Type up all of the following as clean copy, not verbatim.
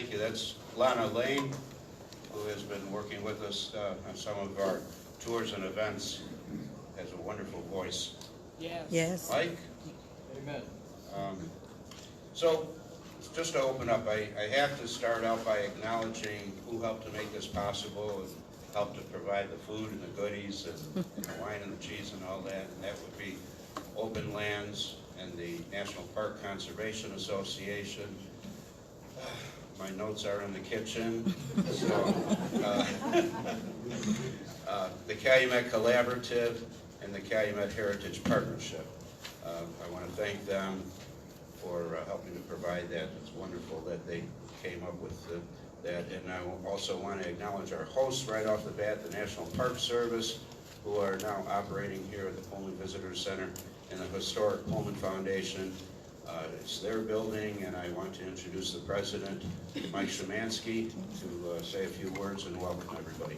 Thank you. That's Lana Lane, who has been working with us on some of our tours and events. Has a wonderful voice. Yes. Yes. Mike? Amen. So, just to open up, I have to start out by acknowledging who helped to make this possible and helped to provide the food and the goodies and the wine and the cheese and all that. And that would be Open Lands and the National Park Conservation Association. My notes are in the kitchen. So, the Calumet Collaborative and the Calumet Heritage Partnership. I want to thank them for helping to provide that. It's wonderful that they came up with that. And I also want to acknowledge our hosts right off the bat, the National Park Service, who are now operating here at the Pullman Visitor Center, and the historic Pullman Foundation. It's their building, and I want to introduce the president, Mike Szymanski, to say a few words and welcome everybody.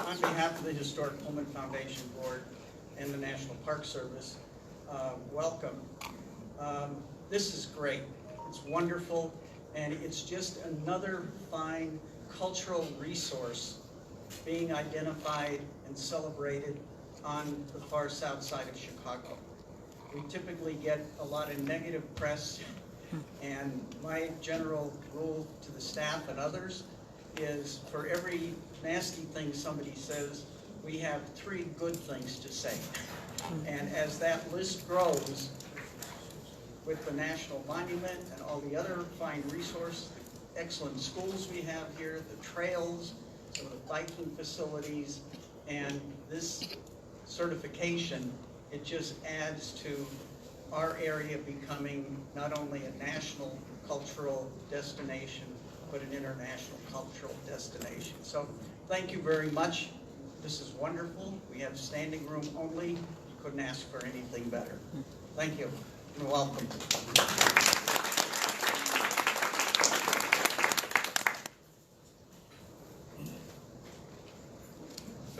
On behalf of the Historic Pullman Foundation Board and the National Park Service, welcome. This is great. It's wonderful, and it's just another fine cultural resource being identified and celebrated on the far south side of Chicago. We typically get a lot of negative press, and my general rule to the staff and others is for every nasty thing somebody says, we have 3 good things to say. And as that list grows, with the National Monument and all the other fine resources, excellent schools we have here, the trails, some of the biking facilities, and this certification, it just adds to our area becoming not only a national cultural destination, but an international cultural destination. So thank you very much. This is wonderful. We have standing room only. You couldn't ask for anything better. Thank you and welcome.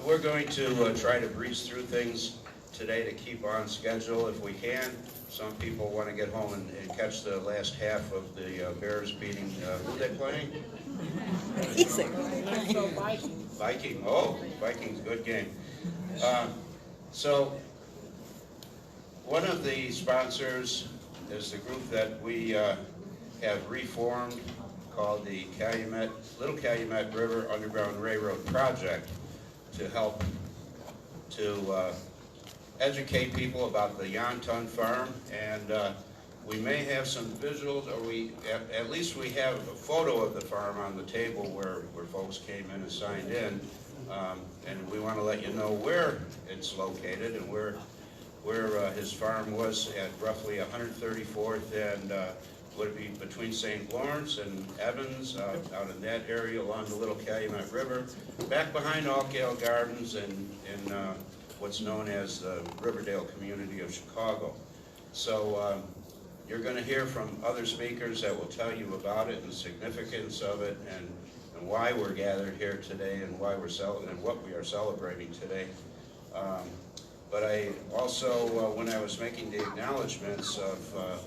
We're going to try to breeze through things today to keep on schedule if we can. Some people want to get home and catch the last half of the Bears beating, who are they playing? So Viking. Viking. Oh, Vikings, good game. So one of the sponsors is the group that we have reformed called the Little Calumet River Underground Railroad Project, to help to educate people about the Yonton Farm, and we may have some visuals, or at least we have a photo of the farm on the table where folks came in and signed in, and we want to let you know where it's located and where his farm was at roughly 134th and would it be between St. Lawrence and Evans, out in that area along the Little Calumet River, back behind Altgale Gardens and in what's known as the Riverdale community of Chicago. So you're going to hear from other speakers that will tell you about it and the significance of it and why we're gathered here today and why we're and what we are celebrating today. But I also, when I was making the acknowledgments of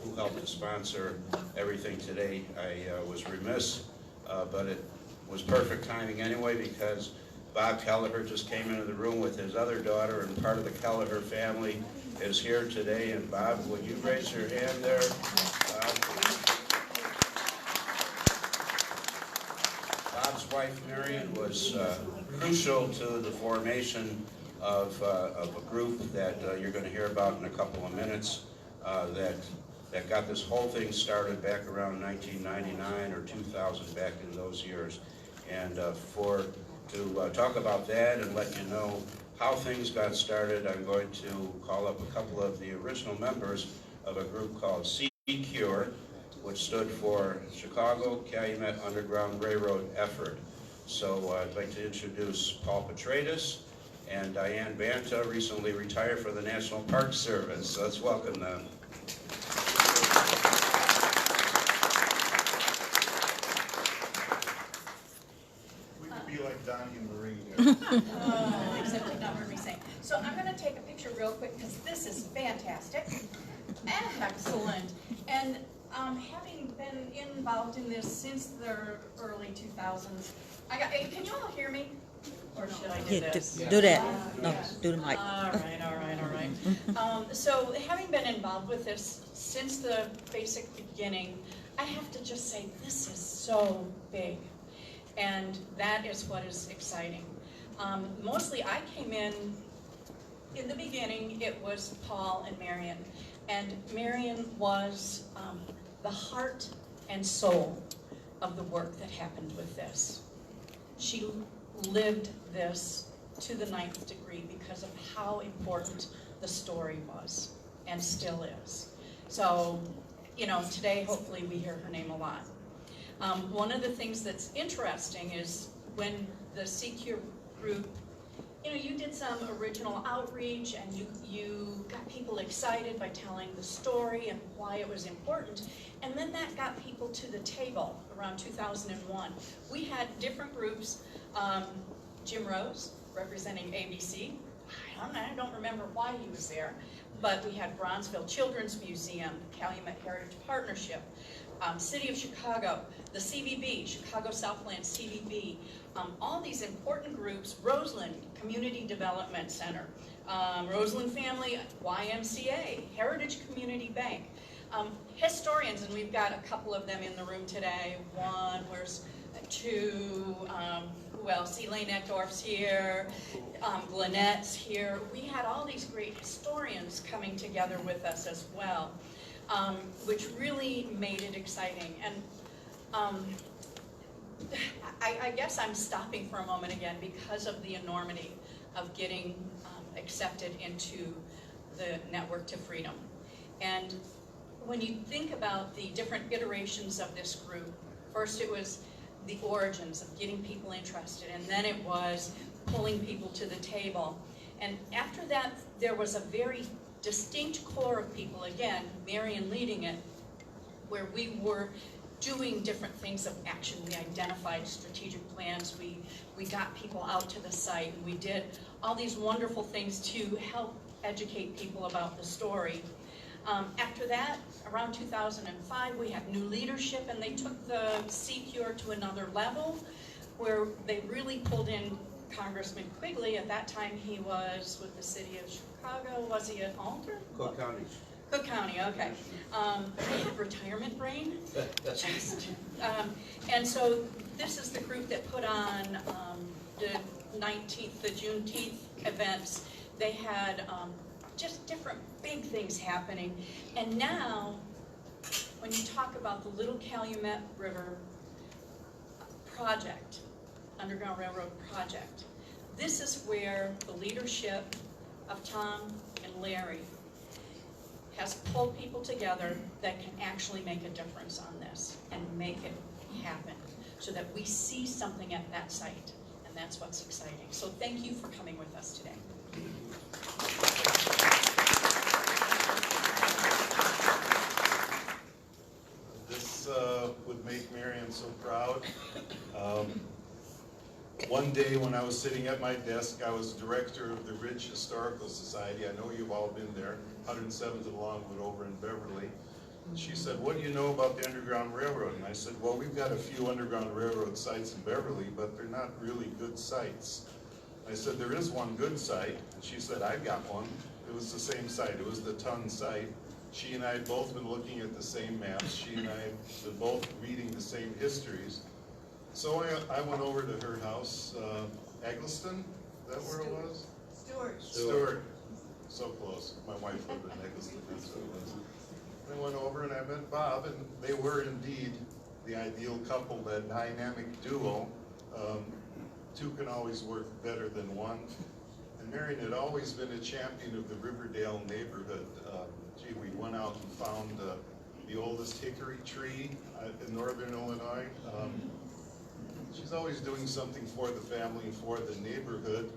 who helped to sponsor everything today, I was remiss, but it was perfect timing anyway, because Bob Kelleher just came into the room with his other daughter, and part of the Kelleher family is here today. And Bob, would you raise your hand there? Bob's wife, Marion, was crucial to the formation of a group that you're going to hear about in a couple of minutes that got this whole thing started back around 1999 or 2000, back in those years. And to talk about that and let you know how things got started, I'm going to call up a couple of the original members of a group called CCURE, which stood for Chicago Calumet Underground Railroad Effort. So I'd like to introduce Paul Petratus and Diane Banta, recently retired for the National Park Service. So let's welcome them. We could be like Donnie and Marie. Except you've not heard me say. So I'm going to take a picture real quick because this is fantastic. Excellent. And having been involved in this since the early 2000s, can you all hear me? Or should I do Yeah, this? do that. No, do the mic. All right. So having been involved with this since the basic beginning, I have to just say this is so big. And that is what is exciting. Mostly I came in the beginning, it was Paul and Marion. And Marion was the heart and soul of the work that happened with this. She lived this to the 9th degree because of how important the story was and still is. So, you know, today hopefully we hear her name a lot. One of the things that's interesting is when the CQ group, you know, you did some original outreach and you got people excited by telling the story and why it was important. And then that got people to the table around 2001. We had different groups, Jim Rose representing ABC. I don't remember why he was there, but we had Bronzeville Children's Museum, the Calumet Heritage Partnership, City of Chicago, the CVB, Chicago Southland CVB, all these important groups, Roseland Community Development Center, Roseland Family, YMCA, Heritage Community Bank, historians, and we've got a couple of them in the room today. One, where's two, who else? Elaine Eckdorf's here, Glennette's here. We had all these great historians coming together with us as well, which really made it exciting. And I guess I'm stopping for a moment again because of the enormity of getting accepted into the Network to Freedom. And when you think about the different iterations of this group, first it was the origins of getting people interested, and then it was pulling people to the table. And after that, there was a very distinct core of people, again, Marion leading it, where we were doing different things of action. We identified strategic plans, we got people out to the site, and we did all these wonderful things to help educate people about the story. After that, around 2005, we had new leadership, and they took the CCUR to another level, where they really pulled in Congressman Quigley. At that time, he was with the city of Chicago. Was he at Alter? Cook County. Cook County, okay. I have retirement brain. Just, and so this is the group that put on the 19th, the Juneteenth events. They had just different big things happening. And now, when you talk about the Little Calumet River project, Underground Railroad project, this is where the leadership of Tom and Larry has pulled people together that can actually make a difference on this and make it happen so that we see something at that site, and that's what's exciting. So thank you for coming with us today. This would make Marion so proud. One day when I was sitting at my desk, I was director of the Ridge Historical Society. I know you've all been there, 107th and Longwood over in Beverly. And she said, what do you know about the Underground Railroad? And I said, well, we've got a few Underground Railroad sites in Beverly, but they're not really good sites. I said, there is one good site. And she said, I've got one. It was the same site. It was the Ton site. She and I had both been looking at the same maps. She and I had been both reading the same histories. So I went over to her house, Eggleston, is that where it was? Stewart. So close. My wife lived in Eggleston, that's what it was. I went over and I met Bob, and they were indeed the ideal couple, that dynamic duo. Two can always work better than one. And Marion had always been a champion of the Riverdale neighborhood. Gee, we went out and found the oldest hickory tree in northern Illinois. She's always doing something for the family and for the neighborhood.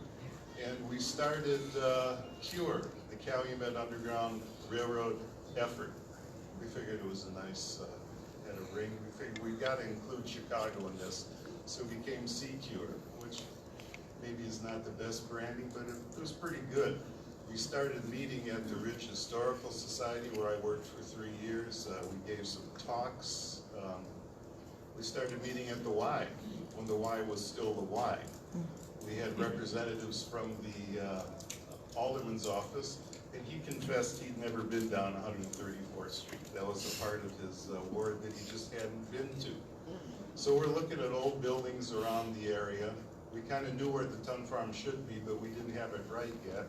And we started CURE, the Calumet Underground Railroad effort. We figured it was a nice, had a ring. We figured we got to include Chicago in this. So it became CCURE, which maybe is not the best branding, but it was pretty good. We started meeting at the Ridge Historical Society where I worked for 3 years. We gave some talks. We started meeting at the Y, when the Y was still the Y. We had representatives from the Alderman's office, and he confessed he'd never been down 134th Street. That was a part of his ward that he just hadn't been to. So we're looking at old buildings around the area. We kind of knew where the Ton Farm should be, but we didn't have it right yet.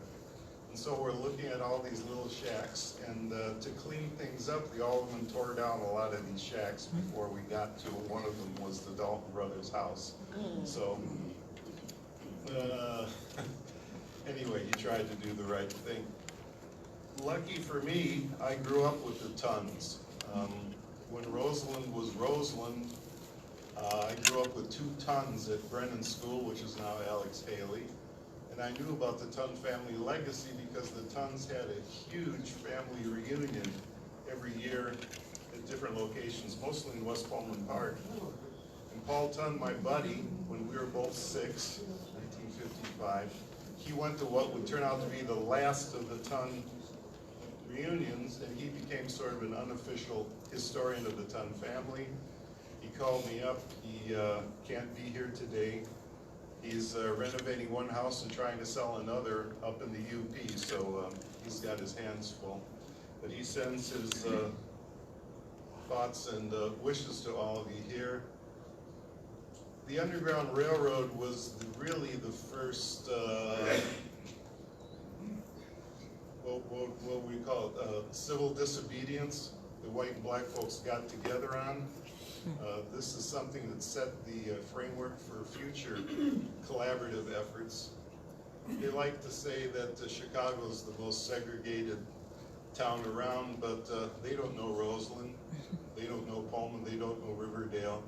And so we're looking at all these little shacks, and to clean things up, the Alderman tore down a lot of these shacks before we got to one of them was the Dalton Brothers' house. So, anyway, he tried to do the right thing. Lucky for me, I grew up with the Tons. When Roseland was Roseland, I grew up with 2 Tons at Brennan School, which is now Alex Haley. And I knew about the Ton family legacy because the Tons had a huge family reunion every year at different locations, mostly in West Pullman Park. And Paul Ton, my buddy, when we were both 6, 1955, he went to what would turn out to be the last of the Ton reunions, and he became sort of an unofficial historian of the Ton family. He called me up. He can't be here today. He's renovating one house and trying to sell another up in the UP, so he's got his hands full. But he sends his thoughts and wishes to all of you here. The Underground Railroad was really the first, what we call it, civil disobedience the white and black folks got together on. This is something that set the framework for future collaborative efforts. They like to say that Chicago is the most segregated town around, but they don't know Roseland, they don't know Pullman, they don't know Riverdale.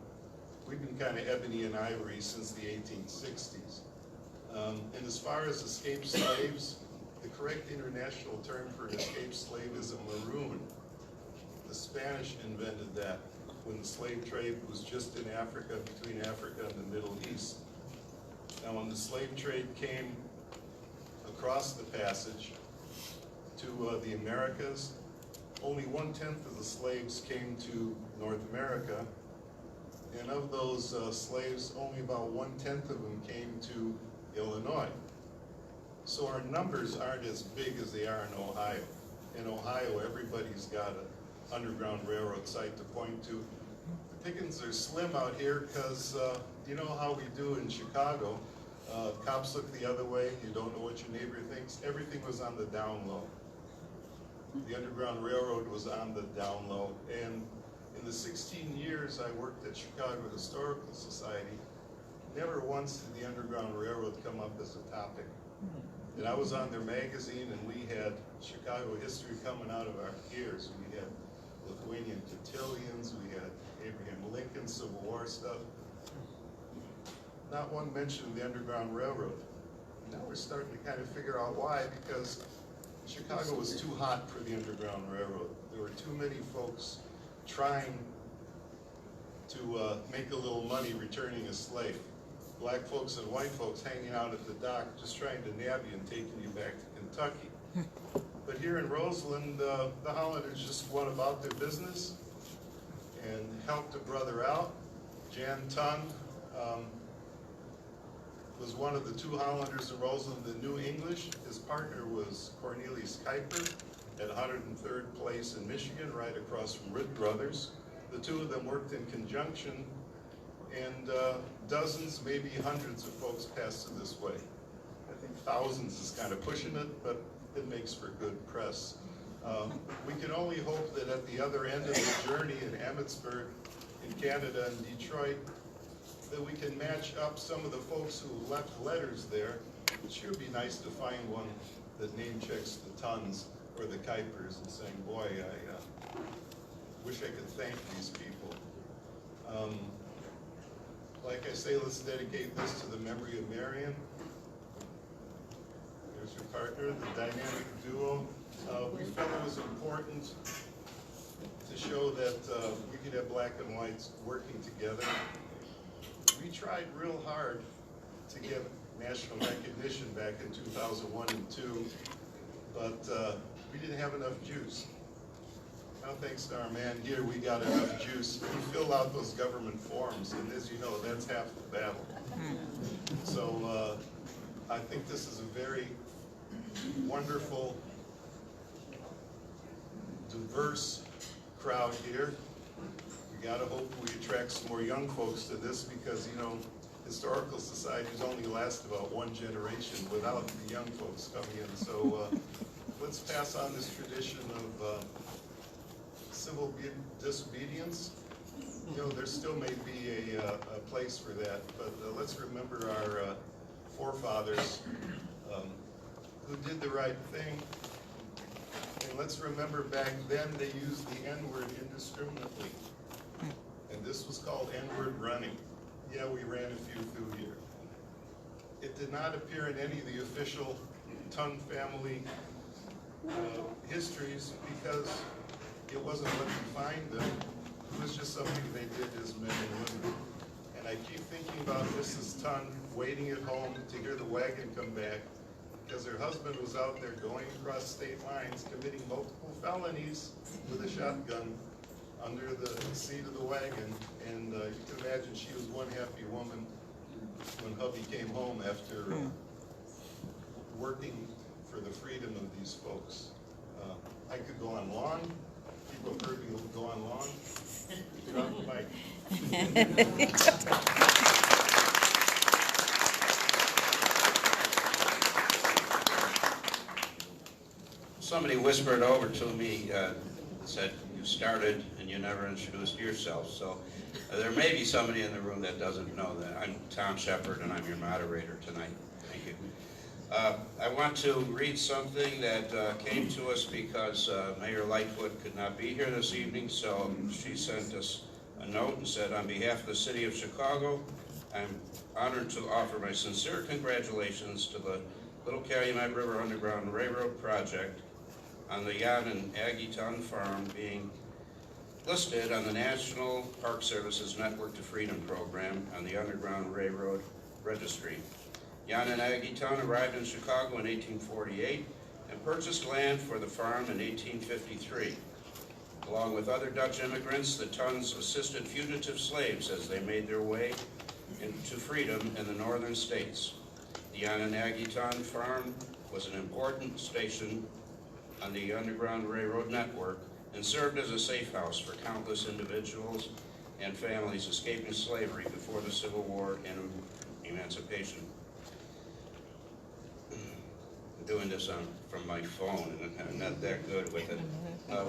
We've been kind of ebony and ivory since the 1860s. And as far as escaped slaves, the correct international term for an escaped slave is a maroon. The Spanish invented that when the slave trade was just in Africa, between Africa and the Middle East. Now when the slave trade came across the passage to the Americas, only 1/10 of the slaves came to North America, and of those slaves, only about 1/10 of them came to Illinois. So our numbers aren't as big as they are in Ohio. In Ohio, everybody's got an Underground Railroad site to point to. The pickings are slim out here because you know how we do in Chicago. Cops look the other way, you don't know what your neighbor thinks. Everything was on the down low. The Underground Railroad was on the down low. And in the 16 years I worked at Chicago Historical Society, never once did the Underground Railroad come up as a topic. And I was on their magazine, and we had Chicago history coming out of our ears. We had Lithuanian cotillions, we had Abraham Lincoln Civil War stuff. Not one mention of the Underground Railroad. Now we're starting to kind of figure out why, because Chicago was too hot for the Underground Railroad. There were too many folks trying to make a little money returning a slave. Black folks and white folks hanging out at the dock just trying to nab you and taking you back to Kentucky. But here in Roseland, the Hollanders just went about their business and helped a brother out. Jan Ton was one of the 2 Hollanders in Roseland that knew English. His partner was Cornelius Kuiper at 103rd Place in Michigan, right across from Ritt Brothers. The 2 of them worked in conjunction, and dozens, maybe hundreds of folks passed it this way. I think thousands is kind of pushing it, but it makes for good press. We can only hope that at the other end of the journey in Emmitsburg, in Canada, and Detroit, that we can match up some of the folks who left letters there. It sure would be nice to find one that name checks the Tons or the Kuipers and saying, boy, I wish I could thank these people. Like I say, let's dedicate this to the memory of Marion. There's your partner, the dynamic duo. We felt it was important to show that we could have black and whites working together. We tried real hard to get national recognition back in 2001 and 2. but we didn't have enough juice. Now, thanks to our man here, we got enough juice. We filled out those government forms, and as you know, that's half the battle. So I think this is a very wonderful, diverse crowd here. We gotta hope we attract some more young folks to this because, you know, historical societies only last about one generation without the young folks coming in. So let's pass on this tradition of civil disobedience. You know, there still may be a place for that, but let's remember our forefathers who did the right thing. And let's remember back then they used the N-word indiscriminately. And this was called N-word running. Yeah, we ran a few through here. It did not appear in any of the official Tongue family histories because it wasn't what defined them. It was just something they did as men and women. And I keep thinking about Mrs. Tongue waiting at home to hear the wagon come back because her husband was out there going across state lines committing multiple felonies with a shotgun under the seat of the wagon. And you can imagine she was one happy woman when hubby came home after working for the freedom of these folks. I could go on long. People have heard me go on long. Drop the mic. Somebody whispered over to me, said you started and you never introduced yourself. So there may be somebody in the room that doesn't know that. I'm Tom Shepard and I'm your moderator tonight. Thank you. I want to read something that came to us because Mayor Lightfoot could not be here this evening, so she sent us a note and said, on behalf of the City of Chicago, I'm honored to offer my sincere congratulations to the Little Calumet River Underground Railroad project on the Jan and Aggie Tongue Farm being listed on the National Park Service's Network to Freedom program on the Underground Railroad Registry. Jan and Aggie Tongue arrived in Chicago in 1848 and purchased land for the farm in 1853. Along with other Dutch immigrants, the Tongues assisted fugitive slaves as they made their way into freedom in the northern states. The Jan and Aggie Tongue Farm was an important station on the Underground Railroad network and served as a safe house for countless individuals and families escaping slavery before the Civil War and emancipation. I'm doing this from my phone and I'm not that good with it.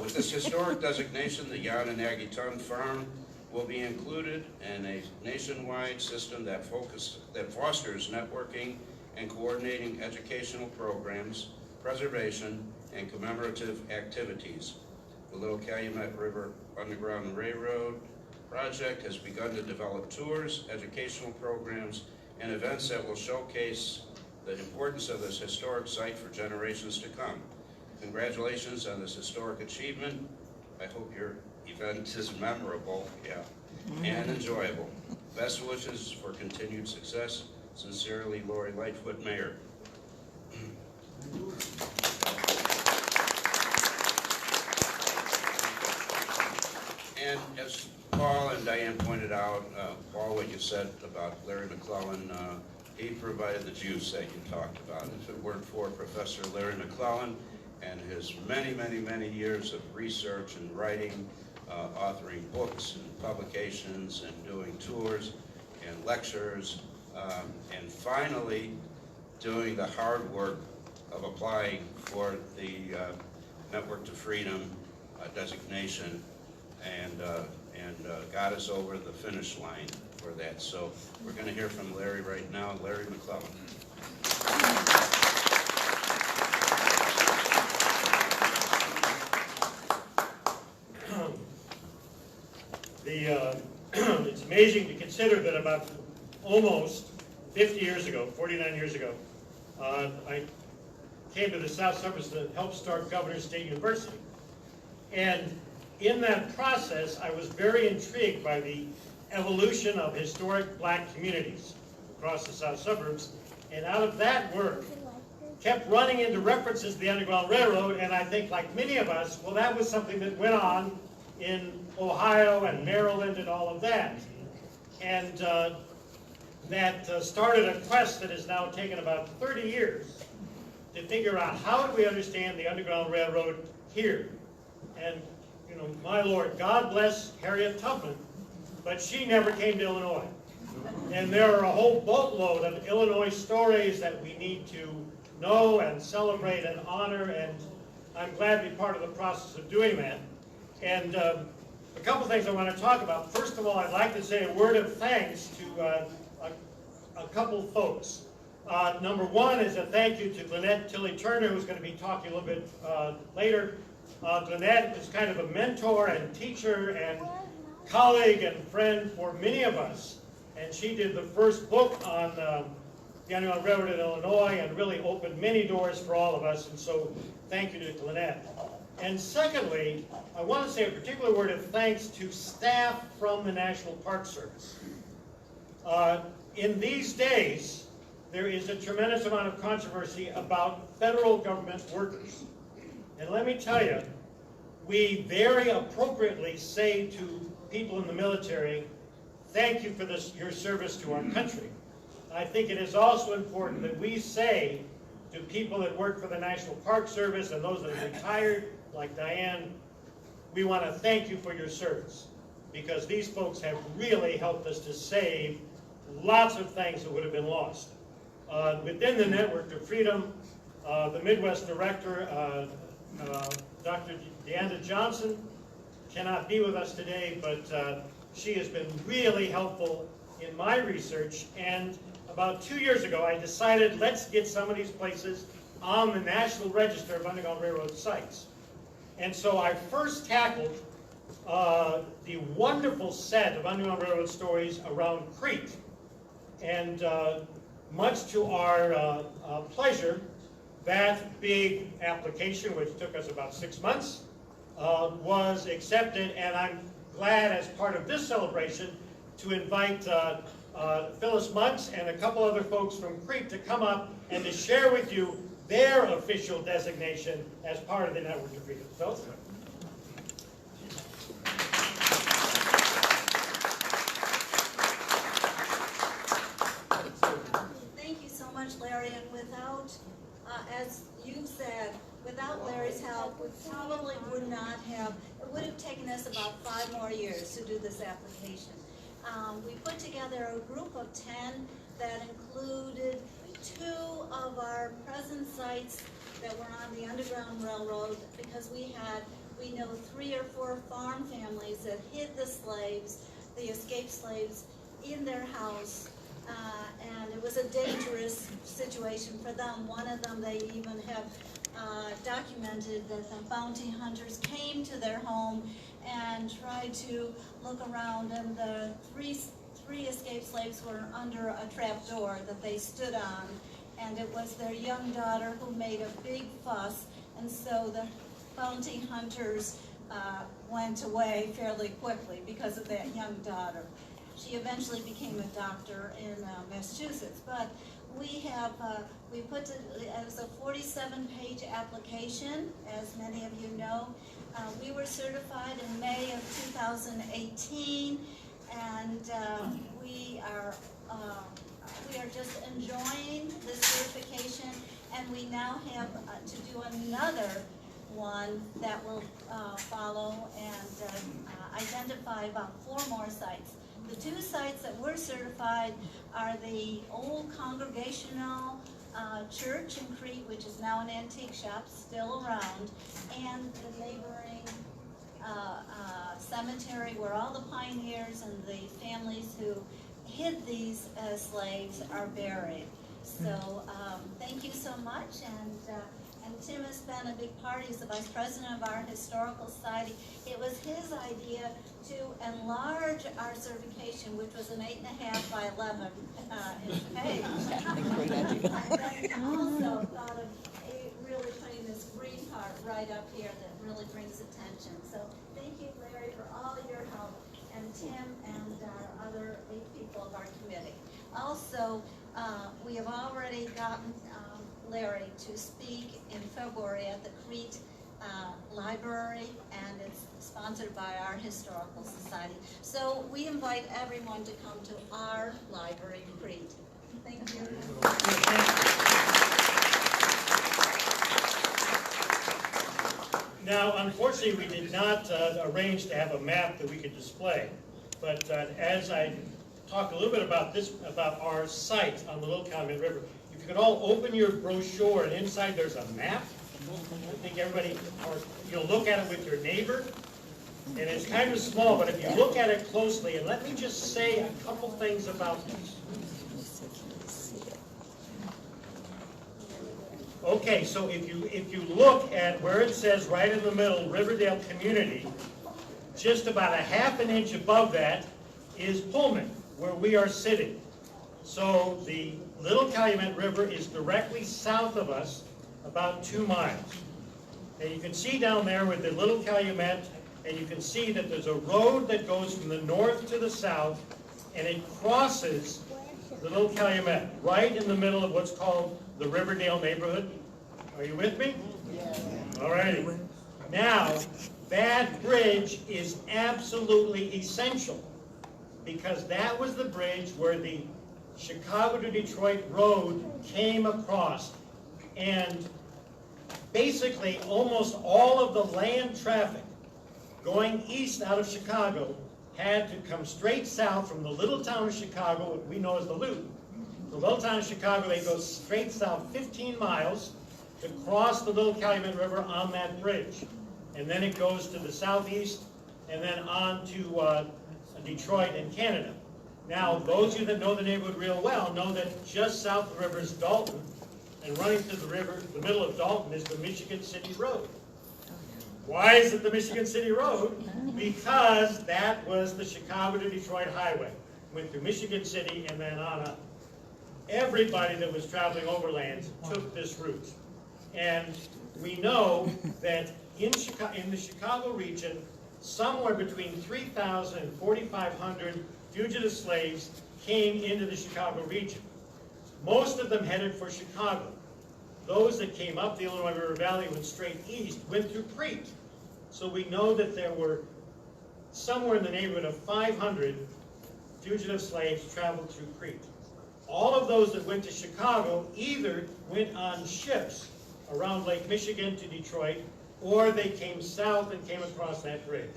With this historic designation, the Jan and Aggie Tongue Farm will be included in a nationwide system that fosters networking and coordinating educational programs, preservation, and commemorative activities. The Little Calumet River Underground Railroad project has begun to develop tours, educational programs, and events that will showcase the importance of this historic site for generations to come. Congratulations on this historic achievement. I hope your event is memorable, and enjoyable. Best wishes for continued success. Sincerely, Lori Lightfoot, Mayor. And as Paul and Diane pointed out, Paul, what you said about Larry McClellan, he provided the juice that you talked about. If it weren't for Professor Larry McClellan and his many, many, many years of research and writing, authoring books and publications and doing tours and lectures, and finally doing the hard work of applying for the Network to Freedom designation and got us over the finish line for that. So we're going to hear from Larry right now. Larry McClellan. It's amazing to consider that about almost 50 years ago, 49 years ago, I came to the South Suburbs to help start Governor State University. And in that process, I was very intrigued by the evolution of historic black communities across the South Suburbs. And out of that work kept running into references to the Underground Railroad, and I think like many of us, well, that was something that went on in Ohio and Maryland and all of that. And that started a quest that has now taken about 30 years to figure out how do we understand the Underground Railroad here. And, you know, my Lord, God bless Harriet Tubman, but she never came to Illinois. And there are a whole boatload of Illinois stories that we need to know and celebrate and honor, and I'm glad to be part of the process of doing that. And a couple things I want to talk about. First of all, I'd like to say a word of thanks to a couple folks. Number one is a thank you to Glenette Tilly Turner, who's going to be talking a little bit later. Glenette is kind of a mentor and teacher and colleague and friend for many of us. And she did the first book on the Underground Railroad in Illinois and really opened many doors for all of us. And so thank you to Glenette. And secondly, I want to say a particular word of thanks to staff from the National Park Service. In these days, there is a tremendous amount of controversy about federal government workers. And let me tell you, we very appropriately say to people in the military, thank you for your service to our country. I think it is also important that we say to people that work for the National Park Service and those that are retired, like Diane, we want to thank you for your service, because these folks have really helped us to save lots of things that would have been lost. Within the Network of Freedom, the Midwest Director, Dr. Deanda Johnson, cannot be with us today, but she has been really helpful in my research. And about 2 years ago, I decided let's get some of these places on the National Register of Underground Railroad Sites. And so I first tackled the wonderful set of Underground Railroad stories around Crete. And much to our pleasure, that big application, which took us about 6 months, was accepted. And I'm glad, as part of this celebration, to invite Phyllis Muntz and a couple other folks from Crete to come up and to share with you their official designation as part of the Network of Freedom. Phyllis? Thank you so much, Larry. And without, as you said, without Larry's help, we probably would not have, it would have taken us about 5 more years to do this application. We put together a group of 10 that included 2 of our present sites that were on the Underground Railroad, because we know 3 or 4 farm families that hid the slaves, the escaped slaves, in their house. And it was a dangerous situation for them. One of them, they even have documented that the bounty hunters came to their home and tried to look around, and the three escaped slaves were under a trap door that they stood on, and it was their young daughter who made a big fuss, and so the bounty hunters went away fairly quickly because of that young daughter. She eventually became a doctor in Massachusetts, but we put it as a 47-page application, as many of you know. We were certified in May of 2018, and we are just enjoying this certification, and we now have to do another one that will follow and identify about 4 more sites. The 2 sites that were certified are the old Congregational Church in Crete, which is now an antique shop, still around, and the neighboring cemetery where all the pioneers and the families who hid these slaves are buried. So thank you so much, and Tim has been a big part. He's the vice president of our historical society. It was his idea to enlarge our certification, which was an 8.5 by 11 inch page. And also thought of really putting this green part right up here that really brings attention. So thank you, Larry, for all your help, and Tim and our other 8 people of our committee. Also, we have already gotten Larry to speak in February at the Crete Library, and it's sponsored by our Historical Society. So we invite everyone to come to our library in Crete. Thank you. Now, unfortunately, we did not arrange to have a map that we could display. But as I talk a little bit about our site on the Little Calumet River, if you could all open your brochure, and inside there's a map. I think everybody, you'll look at it with your neighbor. And it's kind of small, but if you look at it closely, and let me just say a couple things about this. Okay, so if you look at where it says right in the middle, Riverdale Community, just about a half an inch above that is Pullman, where we are sitting. So the Little Calumet River is directly south of us, about 2 miles. And you can see down there with the Little Calumet, and you can see that there's a road that goes from the north to the south, and it crosses the Little Calumet, right in the middle of what's called the Riverdale neighborhood. Are you with me? Yeah. All righty. Now, that bridge is absolutely essential, because that was the bridge where the Chicago to Detroit road came across. And basically, almost all of the land traffic going east out of Chicago had to come straight south from the little town of Chicago, what we know as the Loop. The little town of Chicago, they go straight south 15 miles to cross the Little Calumet River on that bridge. And then it goes to the southeast and then on to Detroit and Canada. Now, those of you that know the neighborhood real well know that just south of the river is Dalton, and running through the river, the middle of Dalton, is the Michigan City Road. Why is it the Michigan City Road? Because that was the Chicago to Detroit highway. Went through Michigan City and then on up. Everybody that was traveling overland took this route. And we know that in the Chicago region, somewhere between 3,000 and 4,500 fugitive slaves came into the Chicago region. Most of them headed for Chicago. Those that came up the Illinois River Valley went straight east, went through Crete. So we know that there were somewhere in the neighborhood of 500 fugitive slaves traveled through Crete. All of those that went to Chicago either went on ships around Lake Michigan to Detroit, or they came south and came across that bridge.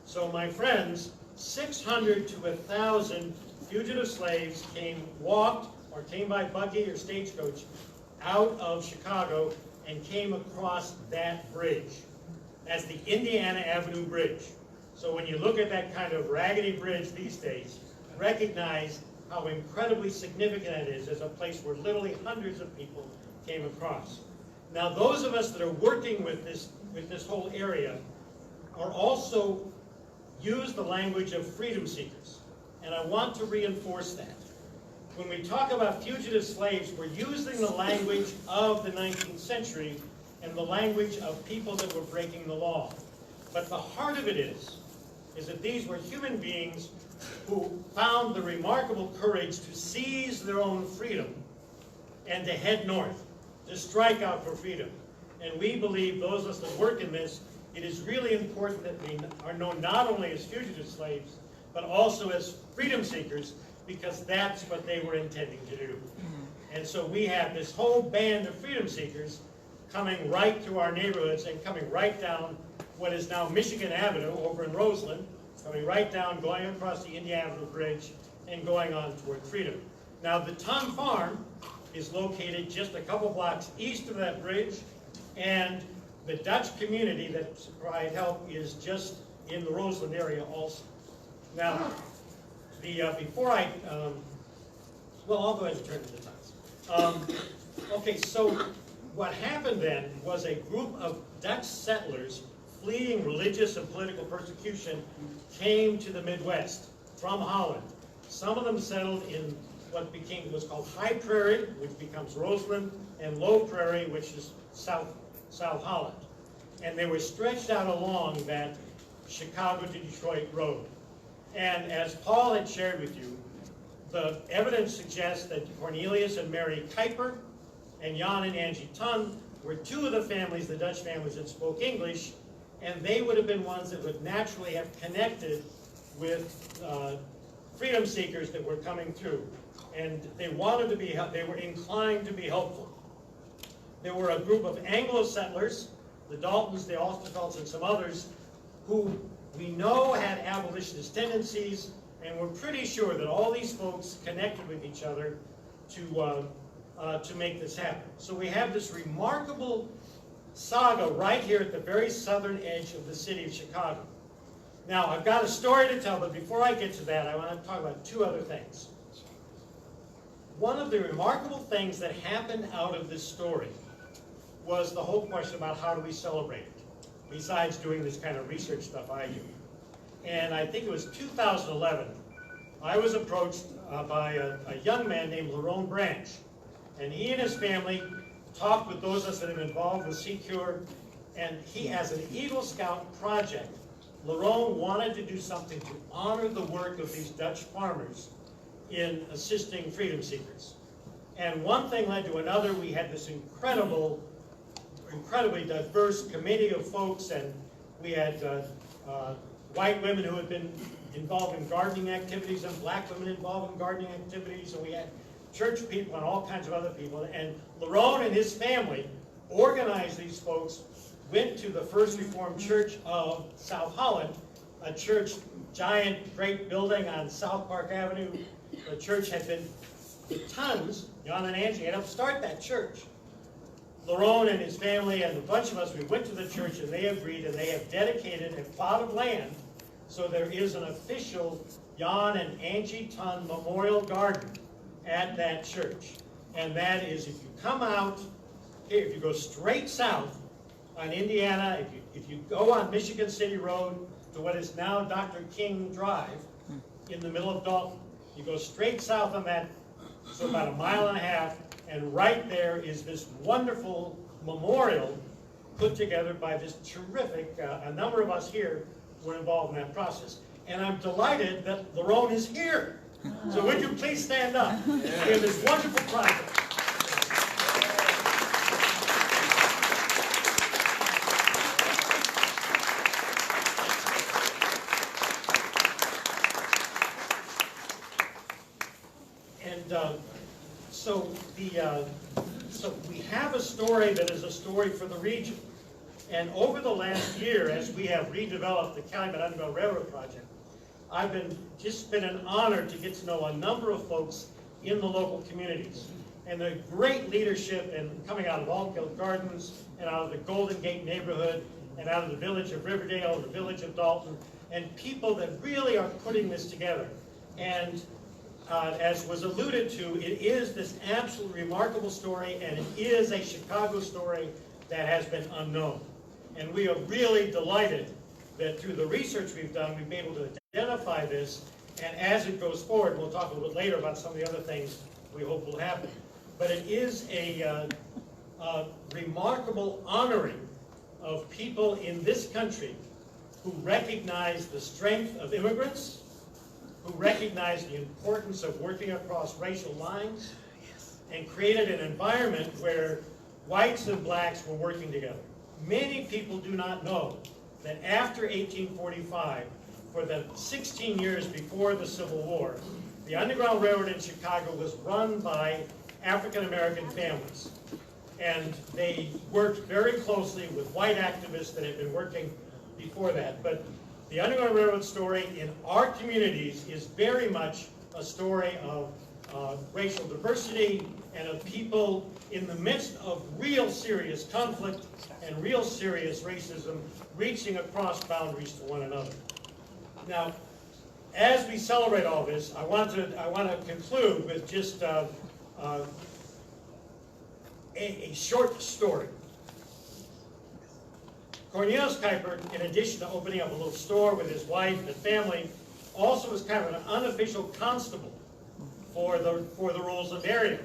So my friends, 600 to 1,000 fugitive slaves walked or came by buggy or stagecoach out of Chicago and came across that bridge. That's the Indiana Avenue Bridge. So when you look at that kind of raggedy bridge these days, recognize how incredibly significant it is as a place where literally hundreds of people came across. Now, those of us that are working with this whole area are also use the language of freedom seekers. And I want to reinforce that. When we talk about fugitive slaves, we're using the language of the 19th century and the language of people that were breaking the law. But the heart of it is that these were human beings who found the remarkable courage to seize their own freedom and to head north, to strike out for freedom. And we believe, those of us that work in this, it is really important that we are known not only as fugitive slaves, but also as freedom seekers, because that's what they were intending to do. And so we have this whole band of freedom seekers coming right through our neighborhoods and coming right down what is now Michigan Avenue over in Roseland, coming right down, going across the Indiana Avenue Bridge, and going on toward freedom. Now, the Ton Farm is located just a couple blocks east of that bridge, and the Dutch community that provide help is just in the Roseland area also. Now, before I, well, I'll go ahead and turn to the times. Okay, so what happened then was a group of Dutch settlers fleeing religious and political persecution came to the Midwest from Holland. Some of them settled in what was called High Prairie, which becomes Roseland, and Low Prairie, which is South Holland. And they were stretched out along that Chicago to Detroit road. And as Paul had shared with you, the evidence suggests that Cornelius and Mary Kuiper and Jan and Angie Tun were two of the families, the Dutch families that spoke English, and they would have been ones that would naturally have connected with freedom seekers that were coming through. And they wanted to be, they were inclined to be helpful. There were a group of Anglo settlers, the Daltons, the Osterfelds, and some others, who we know had abolitionist tendencies, and we're pretty sure that all these folks connected with each other to make this happen. So we have this remarkable saga right here at the very southern edge of the city of Chicago. Now, I've got a story to tell, but before I get to that, I want to talk about two other things. One of the remarkable things that happened out of this story was the whole question about how do we celebrate it, besides doing this kind of research stuff I do. And I think it was 2011, I was approached by a young man named Lerone Branch. And he and his family talked with those of us that have been involved with Secure, and he, as an Eagle Scout project, Lerone wanted to do something to honor the work of these Dutch farmers in assisting freedom seekers. And one thing led to another. We had this incredibly diverse committee of folks, and we had white women who had been involved in gardening activities and black women involved in gardening activities, and we had church people and all kinds of other people. And Lerone and his family organized these folks, went to the First Reformed Church of South Holland, a church, giant, great building on South Park Avenue. The church had been, the Tons, Jan and Angie, had helped start that church. Lerone and his family and a bunch of us, we went to the church and they agreed, and they have dedicated a plot of land, so there is an official Jan and Angie Tun Memorial Garden at that church. And that is, if you come out here, if you go straight south on Indiana, if you go on Michigan City Road to what is now Dr. King Drive in the middle of Dalton, you go straight south on that, so about 1.5 miles, and right there is this wonderful memorial put together by this terrific, a number of us here were involved in that process. And I'm delighted that Lerone is here. So would you please stand up? We have this wonderful project. And so we have a story that is a story for the region. And over the last year, as we have redeveloped the Calumet Underground Railroad project, I've just been an honor to get to know a number of folks in the local communities. And the great leadership and coming out of Altgeld Gardens and out of the Golden Gate neighborhood and out of the village of Riverdale, the village of Dalton, and people that really are putting this together. And as was alluded to, it is this absolutely remarkable story, and it is a Chicago story that has been unknown. And we are really delighted that through the research we've done, we've been able to identify this, and as it goes forward, we'll talk a little bit later about some of the other things we hope will happen. But it is a remarkable honoring of people in this country who recognize the strength of immigrants, who recognize the importance of working across racial lines, and created an environment where whites and blacks were working together. Many people do not know that after 1845, for the 16 years before the Civil War, the Underground Railroad in Chicago was run by African-American families. And they worked very closely with white activists that had been working before that. But the Underground Railroad story in our communities is very much a story of racial diversity and of people in the midst of real serious conflict and real serious racism reaching across boundaries to one another. Now, as we celebrate all this, I want to conclude with just a short story. Cornelius Kuiper, in addition to opening up a little store with his wife and family, also was kind of an unofficial constable for the rules of the area.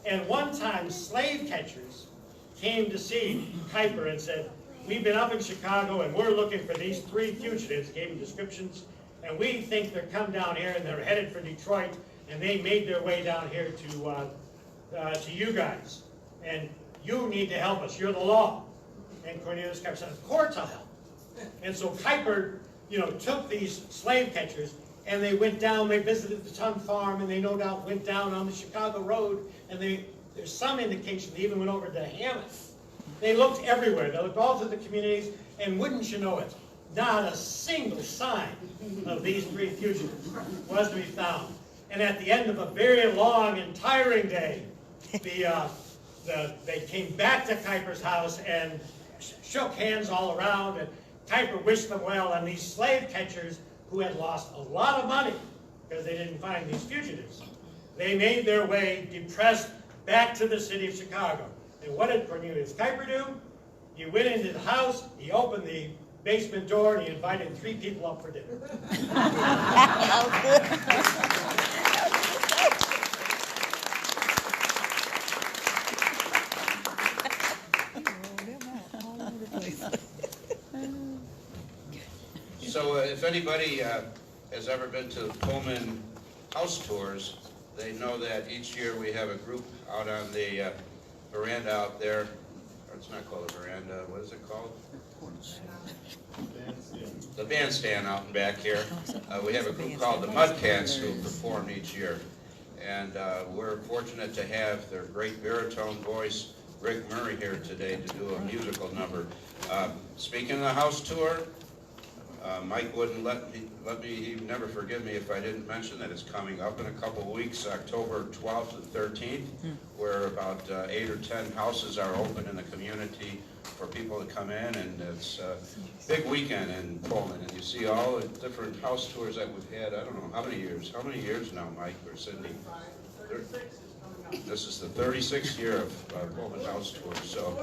And one time, slave catchers came to see Kuiper and said, "We've been up in Chicago and we're looking for these 3 fugitives," gave them descriptions, "and we think they're come down here and they're headed for Detroit, and they made their way down here to you guys." and you need to help us, you're the law. And Cornelius Kuiper said, of course I'll help. And so Kuiper, took these slave catchers, and they went down, they visited the Ton Farm, and they no doubt went down on the Chicago Road, and there's some indication they even went over to Hammond. They looked everywhere, they looked all through the communities, and wouldn't you know it, not a single sign of these three fugitives was to be found. And at the end of a very long and tiring day, they came back to Kuiper's house and shook hands all around, and Kuiper wished them well, and these slave catchers who had lost a lot of money because they didn't find these fugitives, they made their way depressed back to the city of Chicago. And what did Cornelius Kuiper do? He went into the house, he opened the basement door, and he invited 3 people up for dinner. So if anybody has ever been to Pullman house tours, they know that each year we have a group out on the veranda out there. Or it's not called a veranda, what is it called? The bandstand out in back here. We have a group called the Mudcats who perform each year. And we're fortunate to have their great baritone voice, Rick Murray, here today to do a musical number. Speaking of the house tour, Mike wouldn't let me, he'd never forgive me if I didn't mention that it's coming up in a couple of weeks, October 12th and 13th, where about 8 or 10 houses are open in the community for people to come in, and it's a big weekend in Pullman, and you see all the different house tours that we've had, I don't know, how many years now, Mike or Cindy? This is the 36th year of Pullman House Tour, so.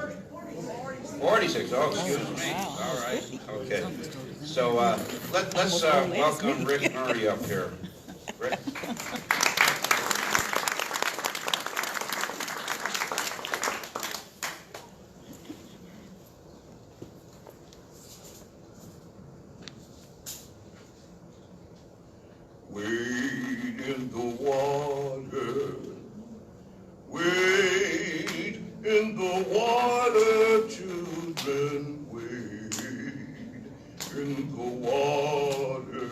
46, oh, excuse me, all right, okay. So let's welcome Rick Murray up here. Rick? Wade in the water, wade in the water, children, wade in the water.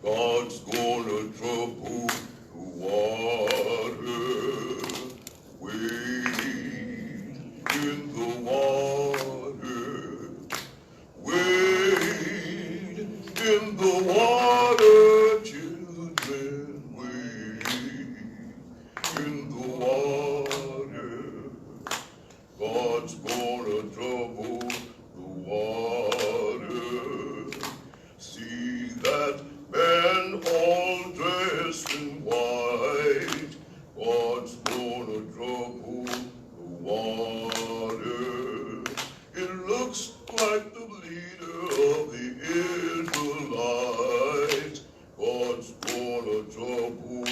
God's gonna trouble the water, wade in the water, wade in the water, children, wade in the water. God's gonna trouble the water. See that man all dressed in white. God's gonna trouble the water. It looks like the leader of the Israelites. God's gonna trouble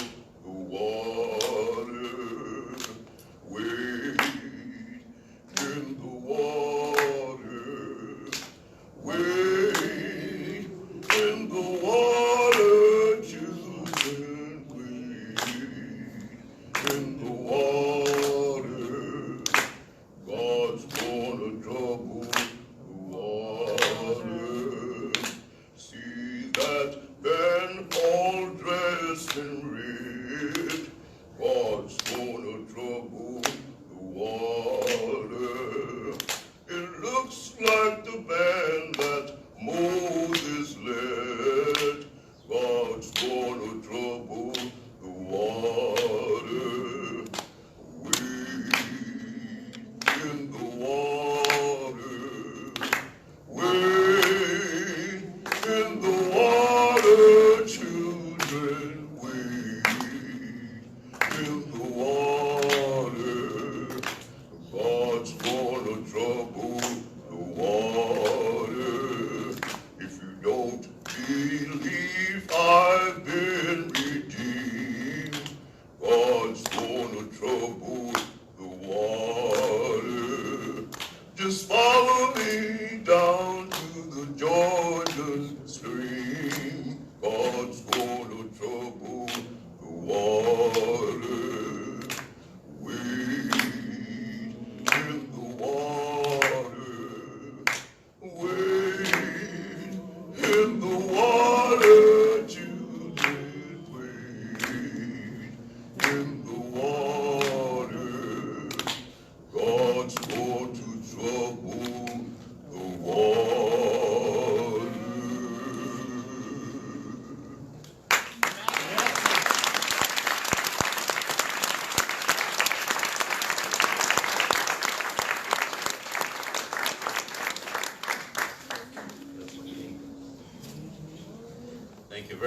the water. Wade in the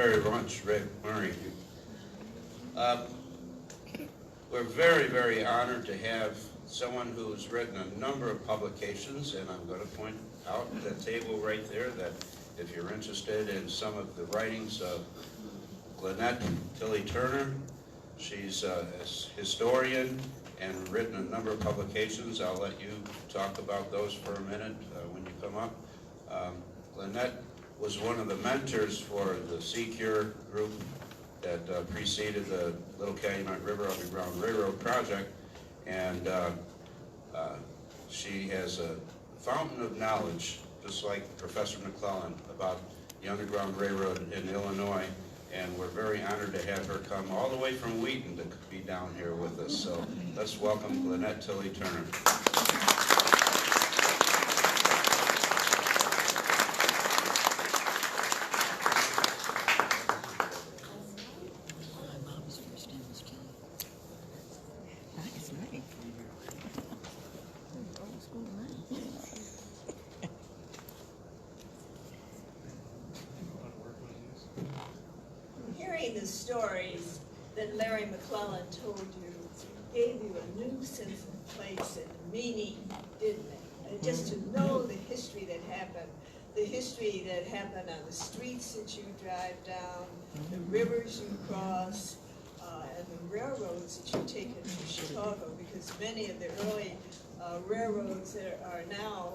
very much, Rick Murray. We're very, very honored to have someone who's written a number of publications, and I'm going to point out the table right there that if you're interested in some of the writings of Lynette Tilly Turner, she's a historian and written a number of publications. I'll let you talk about those for a minute when you come up. Lynette was one of the mentors for the Secure group that preceded the Little Calumet River Underground Railroad project, and she has a fountain of knowledge, just like Professor McClellan, about the Underground Railroad in Illinois, and we're very honored to have her come all the way from Wheaton to be down here with us. So let's welcome Lynette Tilly Turner. Hearing the stories that Larry McClellan told you gave you a new sense of place and meaning, didn't it? And just to know the history that happened on the streets that you drive down, the rivers you cross, and the railroads that you take into Chicago, because many of the early railroads that are now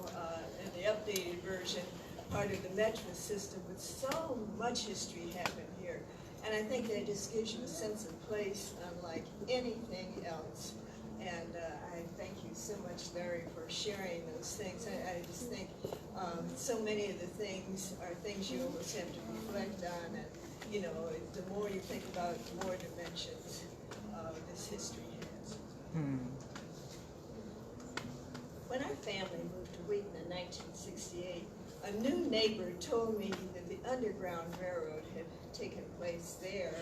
in the updated version part of the Metro system, with so much history happened here. And I think that just gives you a sense of place unlike anything else. And I thank you so much, Larry, for sharing those things. I just think so many of the things are things you almost have to reflect on. And, you know, the more you think about it, the more dimensions this history has. When our family moved to Wheaton in 1968, a new neighbor told me that the Underground Railroad had taken place there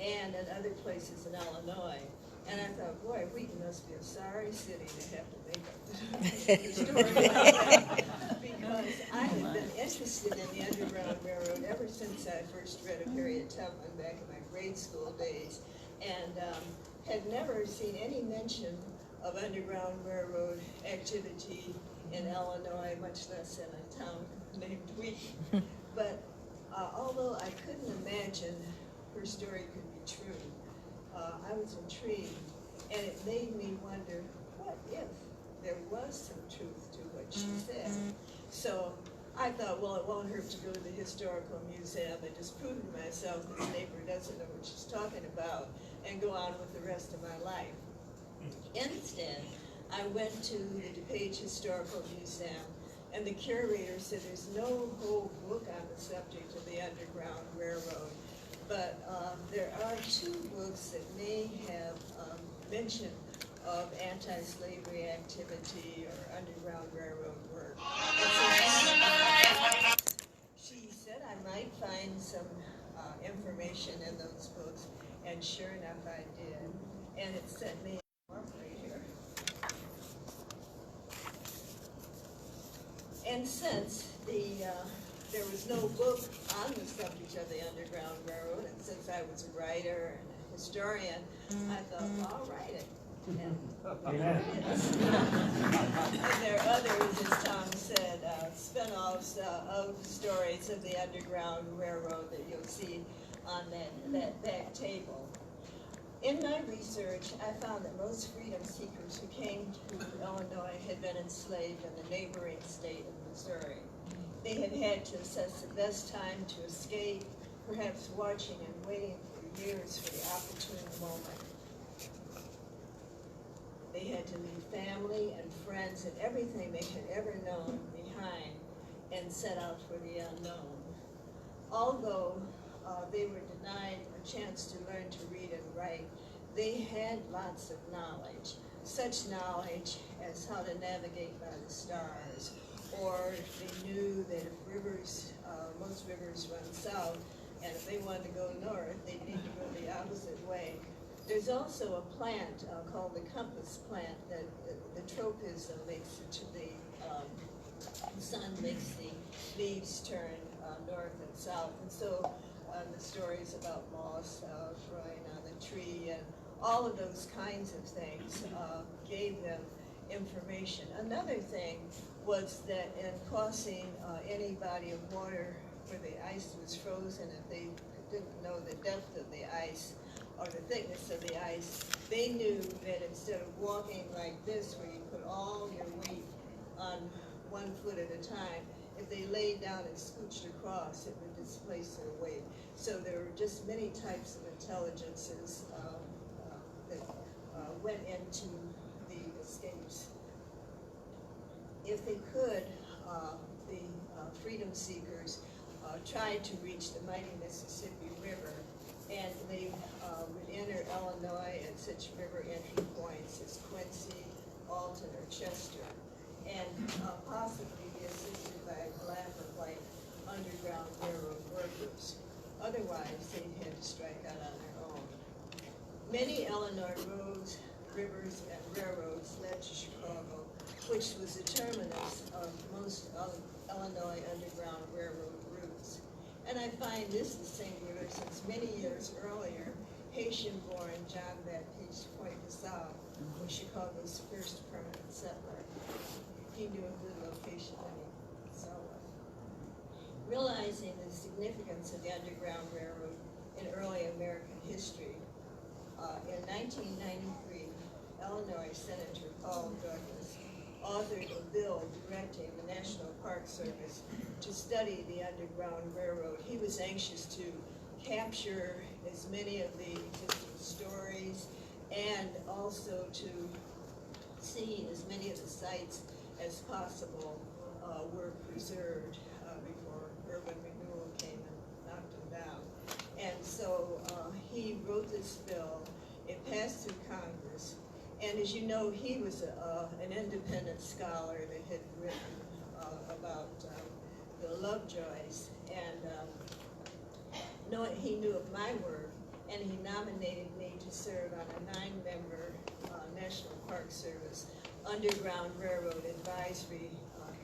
and in other places in Illinois. And I thought, boy, Wheaton must be a sorry city to have to make up the story like that. Because I had been interested in the Underground Railroad ever since I first read of Harriet Tubman back in my grade school days, and had never seen any mention of Underground Railroad activity in Illinois, much less in a town named Wheaton. But although I couldn't imagine her story could be true, I was intrigued, and it made me wonder, what if there was some truth to what she said? So I thought, well, it won't hurt to go to the Historical Museum and just prove to myself this neighbor doesn't know what she's talking about, and go on with the rest of my life. Instead, I went to the DuPage Historical Museum, and the curator said there's no whole book on the subject of the Underground Railroad, but there are two books that may have mention of anti-slavery activity or Underground Railroad work. She said I might find some information in those books, and sure enough I did, and it sent me right here. And since there was no book on the subject of the Underground Railroad, and since I was a writer and a historian, I thought, well, I'll write it. And there it is. And there are others, as Tom said, spin-offs of stories of the Underground Railroad that you'll see on that back table. In my research, I found that most freedom seekers who came to Illinois had been enslaved in the neighboring state of Missouri. They had had to assess the best time to escape, perhaps watching and waiting for years for the opportune moment. They had to leave family and friends and everything they had ever known behind and set out for the unknown. Although they were denied a chance to learn to read and write, they had lots of knowledge, such knowledge as how to navigate by the stars, or they knew that if rivers, most rivers run south, and if they wanted to go north, they'd need to go the opposite way. There's also a plant called the compass plant that the tropism makes it to the sun makes the leaves turn north and south. And so the stories about moss growing on the tree, and all of those kinds of things gave them information. Another thing was that in crossing any body of water where the ice was frozen, if they didn't know the depth of the ice or the thickness of the ice, they knew that instead of walking like this, where you put all your weight on one foot at a time, if they laid down and scooched across, it would displace their weight. So there were just many types of intelligences that went into the escapes. If they could, the freedom seekers tried to reach the mighty Mississippi River, and they would enter Illinois at such river entry points as Quincy, Alton, or Chester, and possibly be assisted by black or white Underground Railroad workers. Otherwise, they had to strike out on their own. Many Illinois roads, rivers, and railroads led to Chicago, which was the terminus of most Illinois Underground Railroad routes. And I find this is singular since many years earlier, Haitian-born John Baptiste Pointe-Bissau was Chicago's first permanent settler. He knew a good location when he saw one. Realizing the significance of the Underground Railroad in early American history, in 1993, Illinois Senator Paul Douglas authored a bill directing the National Park Service to study the Underground Railroad. He was anxious to capture as many of the existing stories and also to see as many of the sites as possible were preserved before urban renewal came and knocked them down. And so he wrote this bill. It passed through Congress. And as you know, he was an independent scholar that had written about the Lovejoys, and he knew of my work, and he nominated me to serve on a 9-member National Park Service Underground Railroad Advisory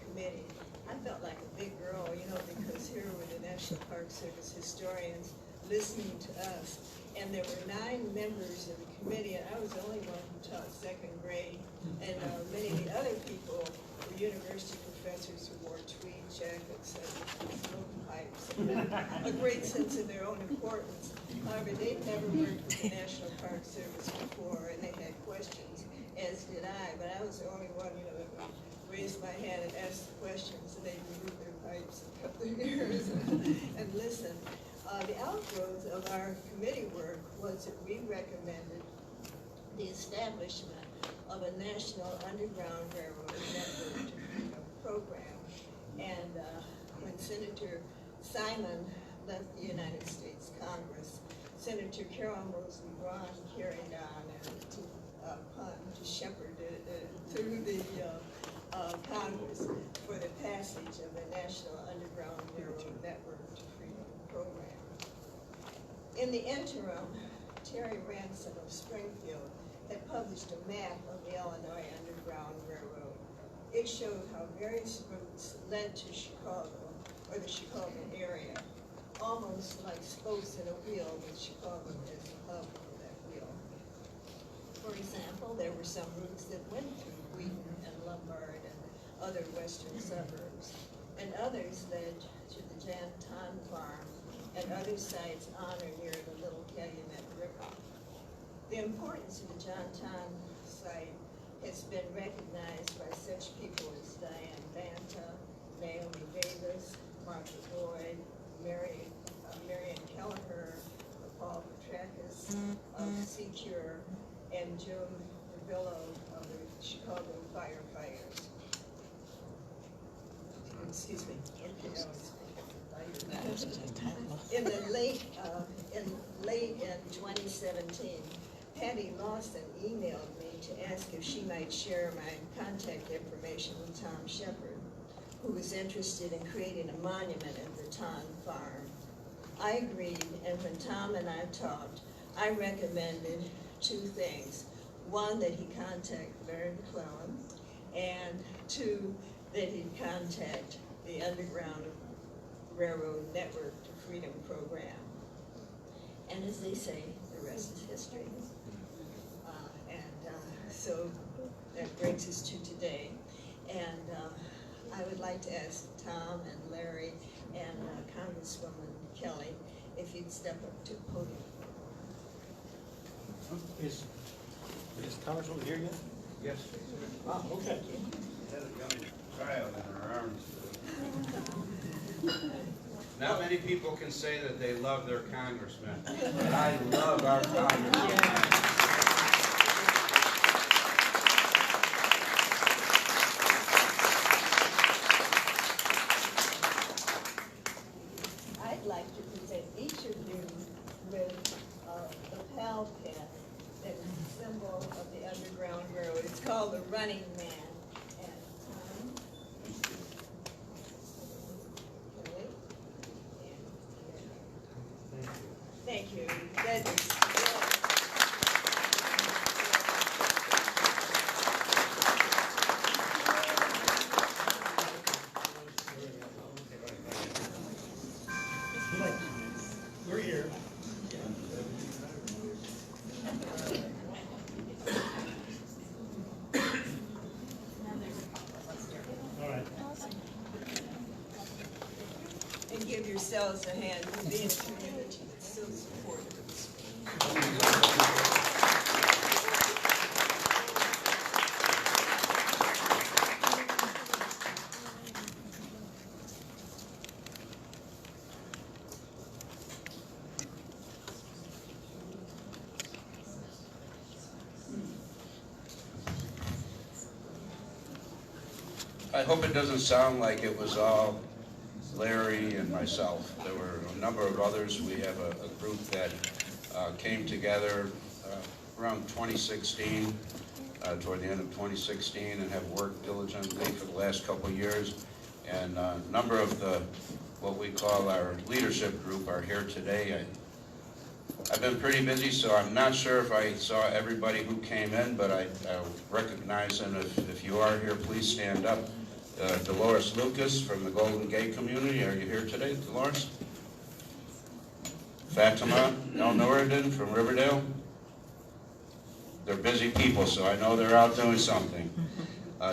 Committee. I felt like a big girl, you know, because here were the National Park Service historians listening to us. And there were 9 members of the committee, and I was the only one who taught 2nd grade. And many of the other people were university professors who wore tweed jackets and smoke pipes and had a great sense of their own importance. However, they'd never worked with the National Park Service before, and they had questions, as did I. But I was the only one, you know, that would raise my hand and ask the questions, and they'd remove their pipes and cut their ears and listen. The outgrowth of our committee work was that we recommended the establishment of a national underground railroad network program. And when Senator Simon left the United States Congress, Senator Carol Moseley Braun carried on to shepherd it through the Congress for the passage of the National Underground Railroad Network to Freedom program. In the interim, Terry Ransom of Springfield had published a map of the Illinois Underground Railroad. It showed how various routes led to Chicago, or the Chicago area, almost like spokes in a wheel with Chicago as the hub of that wheel. For example, there were some routes that went through Wheaton and Lombard and other western suburbs, and others led to the Janton Farm and other sites on or near the Little Calumet River. The importance of the Janton site has been recognized by such people as Diane Banta, Naomi Davis, Martha Boyd, Marion Kelleher, Paul Petrakis of Secure, and Joe DeVillo of the Chicago Firefighters. Excuse me. In late in 2017, Patty Lawson emailed me to ask if she might share my contact information with Tom Shepard, who was interested in creating a monument at the Ton Farm. I agreed, and when Tom and I talked, I recommended 2 things. 1, that he contact Larry McClellan, and 2, that he'd contact the Underground Railroad Network to Freedom program. And as they say, the rest is history. So that brings us to today. And I would like to ask Tom and Larry and Congresswoman Kelly if you'd step up to the podium. Is Congresswoman here yet? Yes. Ah, okay. Had a young child in her arms. Not many people can say that they love their congressman. But I love our congressman. I'd like to present each of you with the PAL pen, that is a symbol of the Underground Railroad. It's called the Running Man. And Tom, Kelly, and thank you. That is, We're here. All right. and give yourselves a hand for being a community that's so supportive of this. I hope it doesn't sound like it was all Larry and myself. There were a number of others. We have a group that came together around 2016, toward the end of 2016, and have worked diligently for the last couple of years. And a number of the, what we call our leadership group are here today. I've been pretty busy, so I'm not sure if I saw everybody who came in, but I recognize them. If you are here, please stand up. Dolores Lucas from the Golden Gate community, are you here today, Dolores? Fatima El Noureddin from Riverdale. They're busy people, so I know they're out doing something.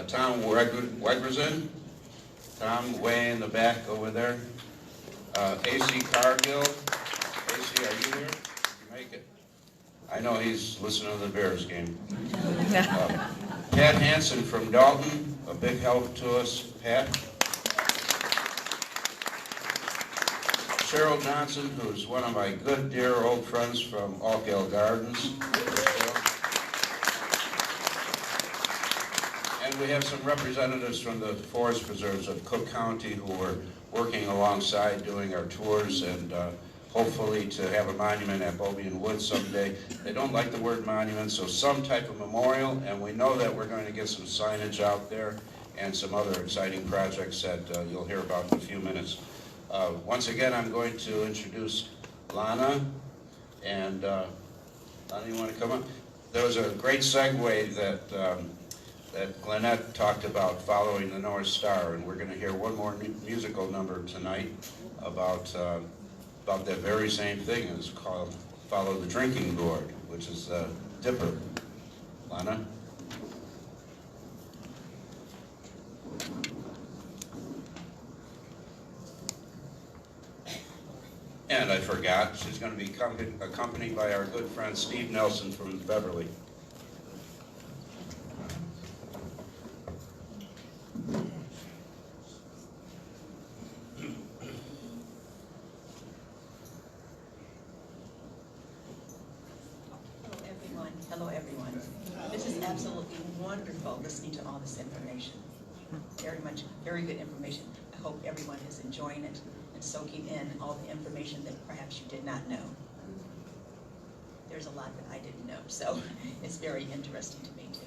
Tom Wegerson, Tom way in the back over there. A.C. Cargill, A.C., are you here? Make it. I know he's listening to the Bears game. Pat Hansen from Dalton, a big help to us, Pat. Cheryl Johnson, who's one of my good, dear old friends from Altgale Gardens. And we have some representatives from the forest preserves of Cook County who are working alongside doing our tours and hopefully to have a monument at Bobian Woods someday. They don't like the word monument, so some type of memorial, and we know that we're going to get some signage out there and some other exciting projects that you'll hear about in a few minutes. Once again, I'm going to introduce Lana, and Lana, you want to come up? There was a great segue that that Glenette talked about, following the North Star, and we're going to hear one more musical number tonight about that very same thing. It's called Follow the Drinking Gourd, which is Dipper. Lana? And I forgot, she's going to be accompanied by our good friend Steve Nelson from Beverly. Hello, everyone. This is absolutely wonderful listening to all this information. Very good information. I hope everyone is enjoying it and soaking in all the information that perhaps you did not know. There's a lot that I didn't know, so it's very interesting to me too.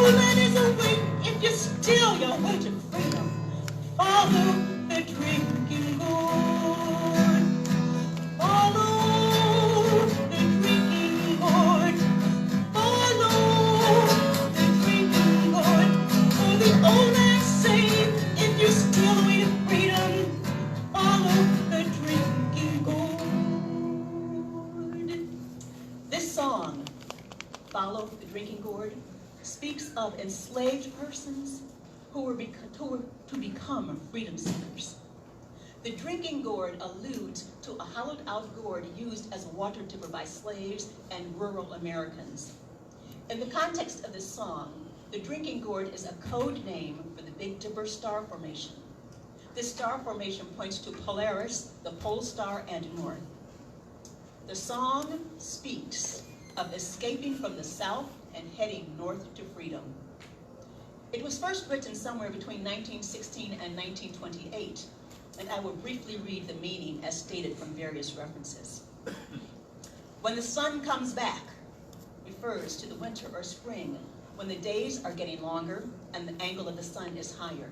old man is awake, if you're still your way to freedom, follow the drinking gourd. Follow the drinking gourd. Follow the drinking gourd. For the old man say, if you're still way to freedom, follow the drinking gourd. This song, Follow the Drinking Gourd, speaks of enslaved persons who were to become freedom seekers. The drinking gourd alludes to a hollowed-out gourd used as a water dipper by slaves and rural Americans. In the context of this song, the drinking gourd is a code name for the Big Dipper star formation. This star formation points to Polaris, the pole star, and north. The song speaks of escaping from the south and heading north to freedom. It was first written somewhere between 1916 and 1928, and I will briefly read the meaning as stated from various references. When the sun comes back refers to the winter or spring, when the days are getting longer and the angle of the sun is higher.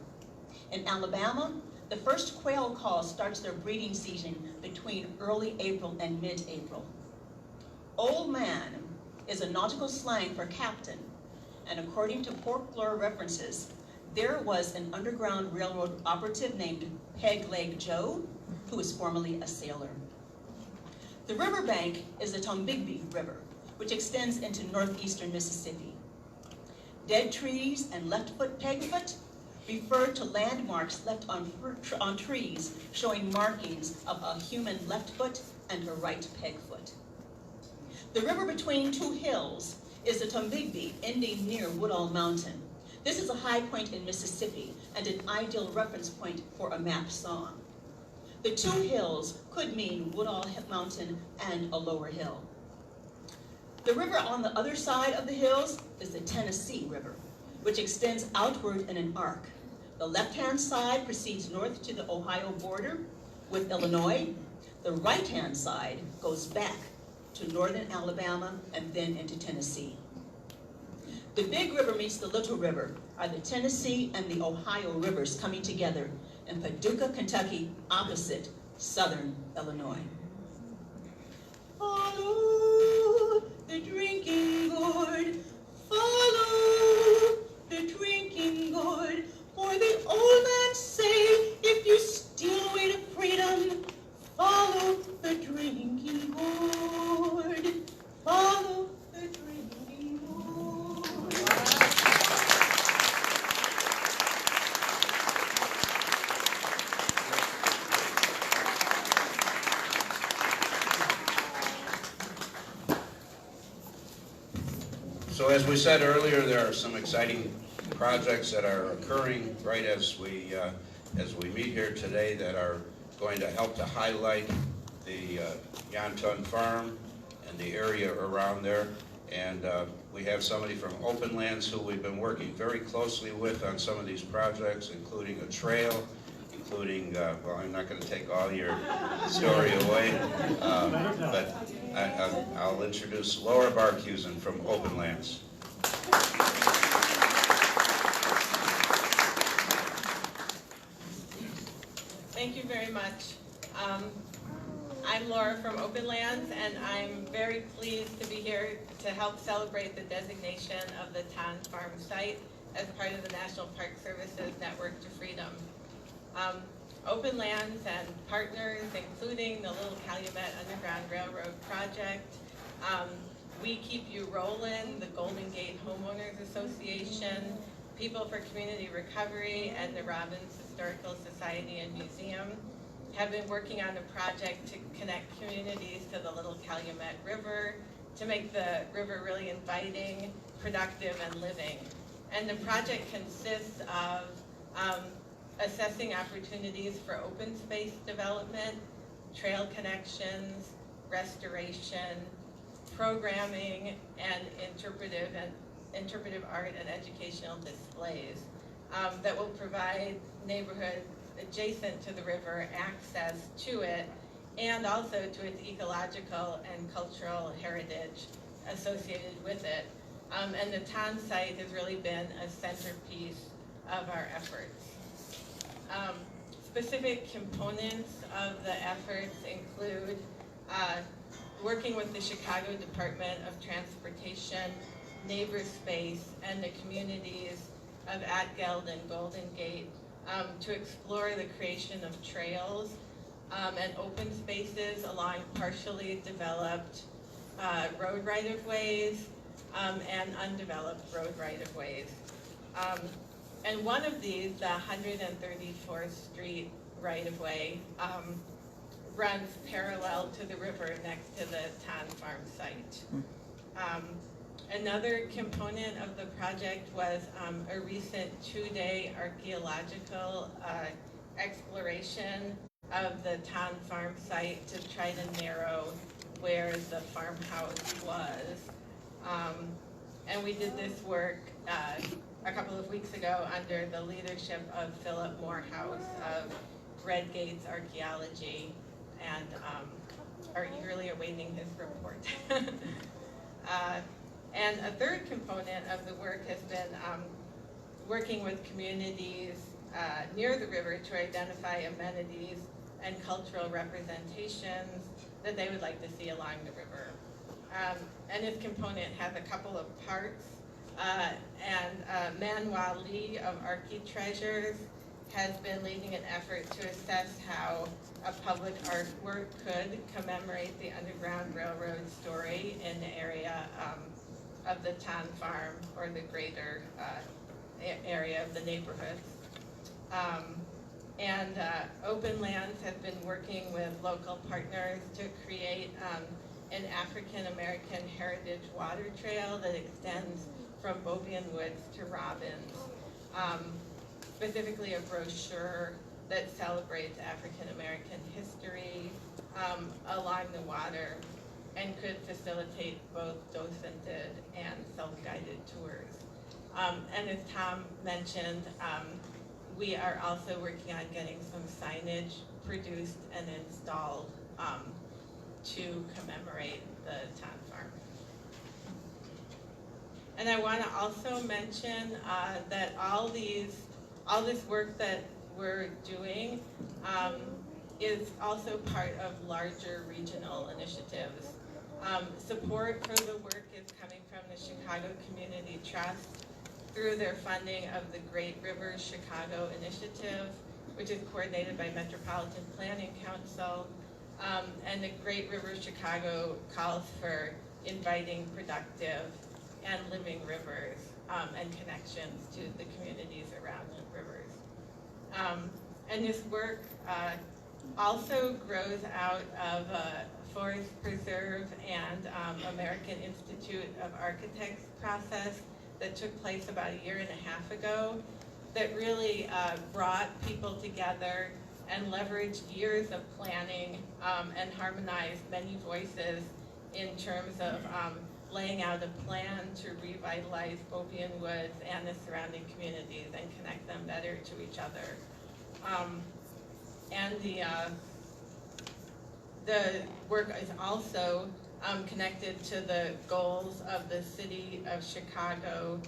In Alabama, the first quail call starts their breeding season between early April and mid-April. Old man is a nautical slang for captain, and according to folklore references, there was an Underground Railroad operative named Peg Leg Joe, who was formerly a sailor. The riverbank is the Tombigbee River, which extends into northeastern Mississippi. Dead trees and left-foot pegfoot refer to landmarks left on trees showing markings of a human left foot and a right peg foot. The river between two hills is the Tombigbee, ending near Woodall Mountain. This is a high point in Mississippi and an ideal reference point for a map song. The two hills could mean Woodall Mountain and a lower hill. The river on the other side of the hills is the Tennessee River, which extends outward in an arc. The left-hand side proceeds north to the Ohio border with Illinois. The right-hand side goes back to northern Alabama and then into Tennessee. The Big River meets the Little River are the Tennessee and the Ohio rivers coming together in Paducah, Kentucky, opposite southern Illinois. Follow the drinking gourd, follow the drinking gourd, for the old man say, if you steal away to freedom, follow the drinking gourd, follow the drinking gourd. So as we said earlier, there are some exciting projects that are occurring right as we meet here today that are going to help to highlight the Yantun Farm and the area around there. And we have somebody from Open Lands who we've been working very closely with on some of these projects, including a trail, including, well, I'm not going to take all your story away, but I'll introduce Laura Barkhusen from Open Lands. Thank you very much. I'm Laura from Open Lands, and I'm very pleased to be here to help celebrate the designation of the Ton Farm site as part of the National Park Service's Network to Freedom. Open Lands and partners, including the Little Calumet Underground Railroad project, We Keep You Rollin', the Golden Gate Homeowners Association, People for Community Recovery, and the Robbins Historical Society and Museum have been working on a project to connect communities to the Little Calumet River, to make the river really inviting, productive, and living. And the project consists of assessing opportunities for open space development, trail connections, restoration, programming, and interpretive art and educational displays that will provide neighborhoods adjacent to the river access to it, and also to its ecological and cultural heritage associated with it. And the town site has really been a centerpiece of our efforts. Specific components of the efforts include working with the Chicago Department of Transportation, Neighbor Space, and the communities of Atgeld and Golden Gate to explore the creation of trails and open spaces along partially developed road right-of-ways and undeveloped road right-of-ways. And one of these, the 134th Street right-of-way, runs parallel to the river next to the Ton Farm site. Another component of the project was a recent 2-day archaeological exploration of the Ton Farm site to try to narrow where the farmhouse was. And we did this work a couple of weeks ago under the leadership of Philip Morehouse of Red Gates Archaeology, and are eagerly awaiting his report. And a third component of the work has been working with communities near the river to identify amenities and cultural representations that they would like to see along the river. And this component has a couple of parts. Manuel Lee of Architreasures has been leading an effort to assess how a public artwork could commemorate the Underground Railroad story in the area of the Ton Farm or the greater area of the neighborhood. Open Lands has been working with local partners to create an African American heritage water trail that extends from Bobian Woods to Robbins, specifically a brochure that celebrates African American history along the water and could facilitate both docented and self-guided tours. And as Tom mentioned, we are also working on getting some signage produced and installed to commemorate the Ton Farm. And I want to also mention that all this work that we're doing is also part of larger regional initiatives. Support for the work is coming from the Chicago Community Trust through their funding of the Great Rivers Chicago Initiative, which is coordinated by Metropolitan Planning Council. And the Great Rivers Chicago calls for inviting productive and living rivers and connections to the communities around the rivers. And this work also grows out of Forest Preserve and American Institute of Architects process that took place about 1.5 years ago that really brought people together and leveraged years of planning and harmonized many voices in terms of laying out a plan to revitalize Bobian Woods and the surrounding communities and connect them better to each other. And the work is also connected to the goals of the City of Chicago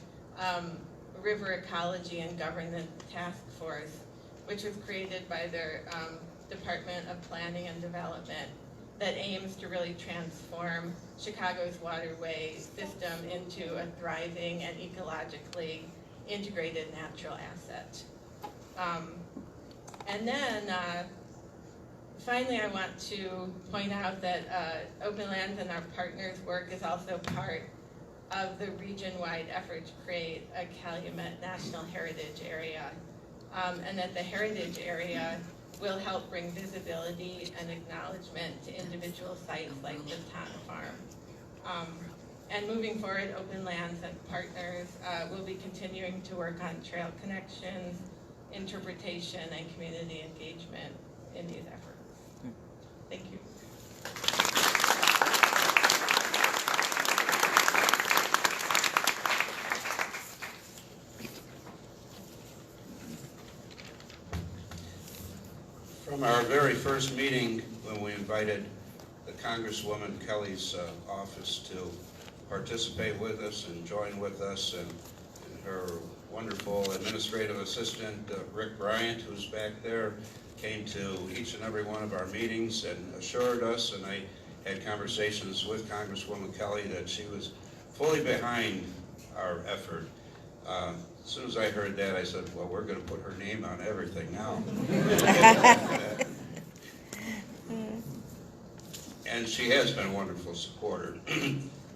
River Ecology and Governance Task Force, which was created by their Department of Planning and Development, that aims to really transform Chicago's waterway system into a thriving and ecologically integrated natural asset. And then finally, I want to point out that Open Lands and our partners' work is also part of the region-wide effort to create a Calumet National Heritage Area, and that the heritage area will help bring visibility and acknowledgement to individual sites like the Ton Farm. And moving forward, Open Lands and partners will be continuing to work on trail connections, interpretation, and community engagement in these efforts. Thank you. From our very first meeting, when we invited the Congresswoman Kelly's office to participate with us and join with us, and her wonderful administrative assistant, Rick Bryant, who's back there, came to each and every one of our meetings and assured us, and I had conversations with Congresswoman Kelly that she was fully behind our effort. As soon as I heard that, I said, well, we're going to put her name on everything now. And she has been a wonderful supporter.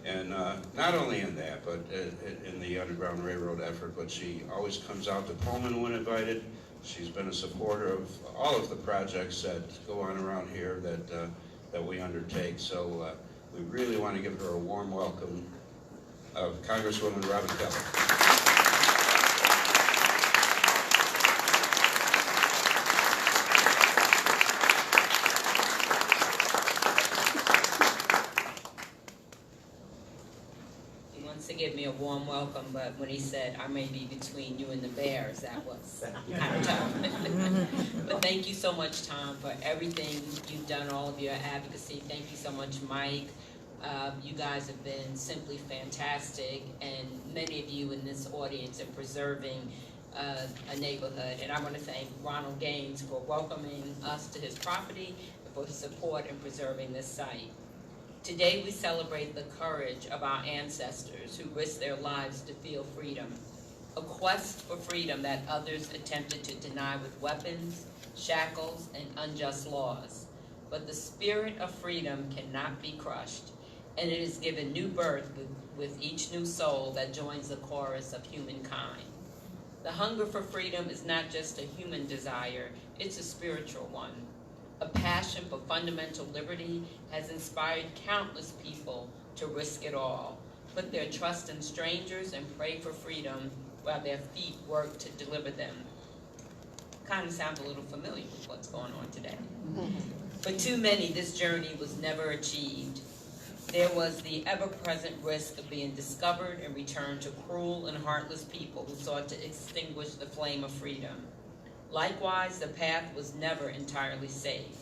And not only in that, but in the Underground Railroad effort, but she always comes out to Pullman when invited. She's been a supporter of all of the projects that go on around here that we undertake. So we really want to give her a warm welcome of Congresswoman Robin Kelly. To give me a warm welcome, but when he said I may be between you and the Bears, that was kind of tough. But thank you so much, Tom, for everything you've done, all of your advocacy. Thank you so much, Mike. You guys have been simply fantastic, and many of you in this audience are preserving a neighborhood. And I want to thank Ronald Gaines for welcoming us to his property and for his support in preserving this site. Today we celebrate the courage of our ancestors who risked their lives to feel freedom, a quest for freedom that others attempted to deny with weapons, shackles, and unjust laws. But the spirit of freedom cannot be crushed, and it is given new birth with each new soul that joins the chorus of humankind. The hunger for freedom is not just a human desire, it's a spiritual one. A passion for fundamental liberty has inspired countless people to risk it all, put their trust in strangers, and pray for freedom while their feet work to deliver them. Kind of sounds a little familiar with what's going on today. For too many, this journey was never achieved. There was the ever-present risk of being discovered and returned to cruel and heartless people who sought to extinguish the flame of freedom. Likewise, the path was never entirely safe.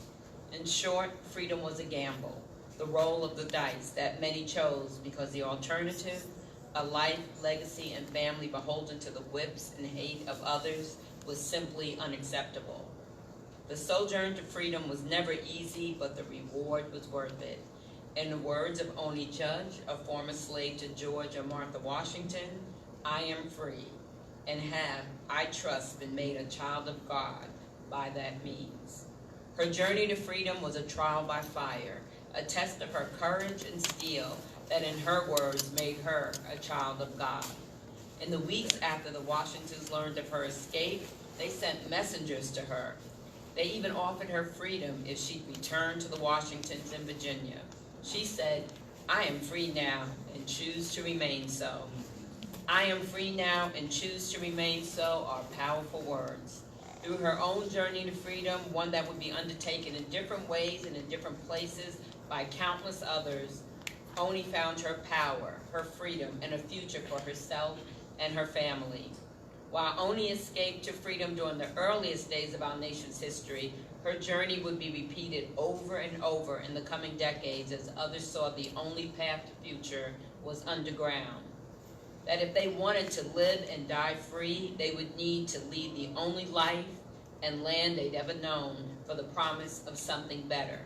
In short, freedom was a gamble, the roll of the dice that many chose because the alternative, a life, legacy, and family beholden to the whips and hate of others, was simply unacceptable. The sojourn to freedom was never easy, but the reward was worth it. In the words of Oney Judge, a former slave to George and Martha Washington, I am free, and have, I trust, been made a child of God by that means. Her journey to freedom was a trial by fire, a test of her courage and steel that, in her words, made her a child of God. In the weeks after the Washingtons learned of her escape, they sent messengers to her. They even offered her freedom if she'd return to the Washingtons in Virginia. She said, I am free now and choose to remain so. I am free now and choose to remain so are powerful words. Through her own journey to freedom, one that would be undertaken in different ways and in different places by countless others, Oney found her power, her freedom, and a future for herself and her family. While Oney escaped to freedom during the earliest days of our nation's history, her journey would be repeated over and over in the coming decades as others saw the only path to future was underground. That if they wanted to live and die free, they would need to lead the only life and land they'd ever known for the promise of something better.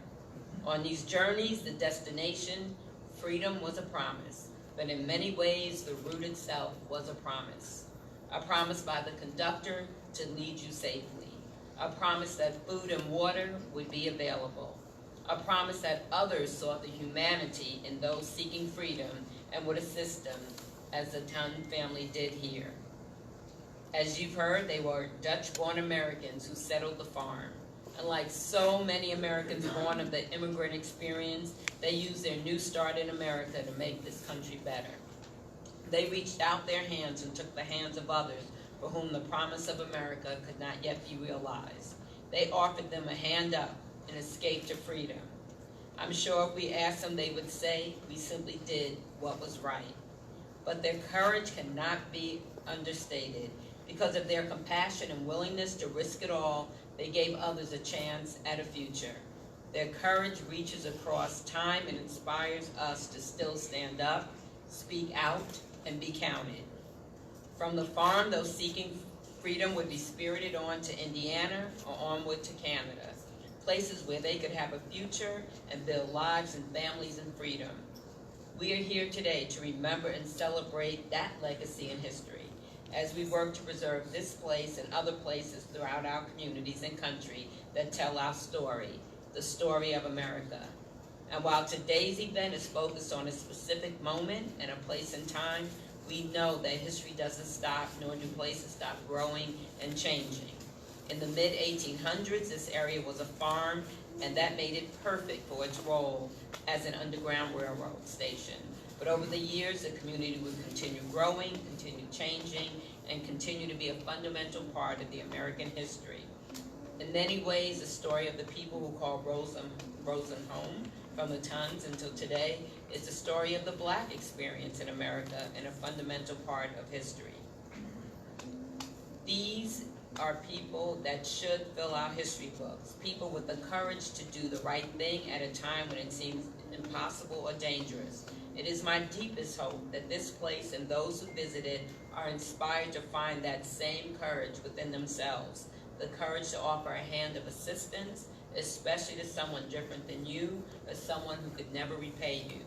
On these journeys, the destination, freedom, was a promise, but in many ways, the route itself was a promise. A promise by the conductor to lead you safely. A promise that food and water would be available. A promise that others saw the humanity in those seeking freedom and would assist them, as the Town family did here. As you've heard, they were Dutch-born Americans who settled the farm. And like so many Americans born of the immigrant experience, they used their new start in America to make this country better. They reached out their hands and took the hands of others for whom the promise of America could not yet be realized. They offered them a hand up, an escape to freedom. I'm sure if we asked them, they would say, we simply did what was right. But their courage cannot be understated. Because of their compassion and willingness to risk it all, they gave others a chance at a future. Their courage reaches across time and inspires us to still stand up speak out, and be counted. From the farm, those seeking freedom would be spirited on to Indiana or onward to Canada, places where they could have a future and build lives and families in freedom. We are here today to remember and celebrate that legacy and history as we work to preserve this place and other places throughout our communities and country that tell our story, the story of America. And while today's event is focused on a specific moment and a place and time, we know that history doesn't stop, nor do places stop growing and changing. In the mid-1800s, this area was a farm, and that made it perfect for its role as an underground railroad station. But over the years, the community would continue growing, continue changing, and continue to be a fundamental part of the American history. In many ways, the story of the people who call Rosen home, from the Tons until today, is the story of the Black experience in America and a fundamental part of history. These are people that should fill our history books, people with the courage to do the right thing at a time when it seems impossible or dangerous. It is my deepest hope that this place and those who visit it are inspired to find that same courage within themselves, the courage to offer a hand of assistance, especially to someone different than you, or someone who could never repay you.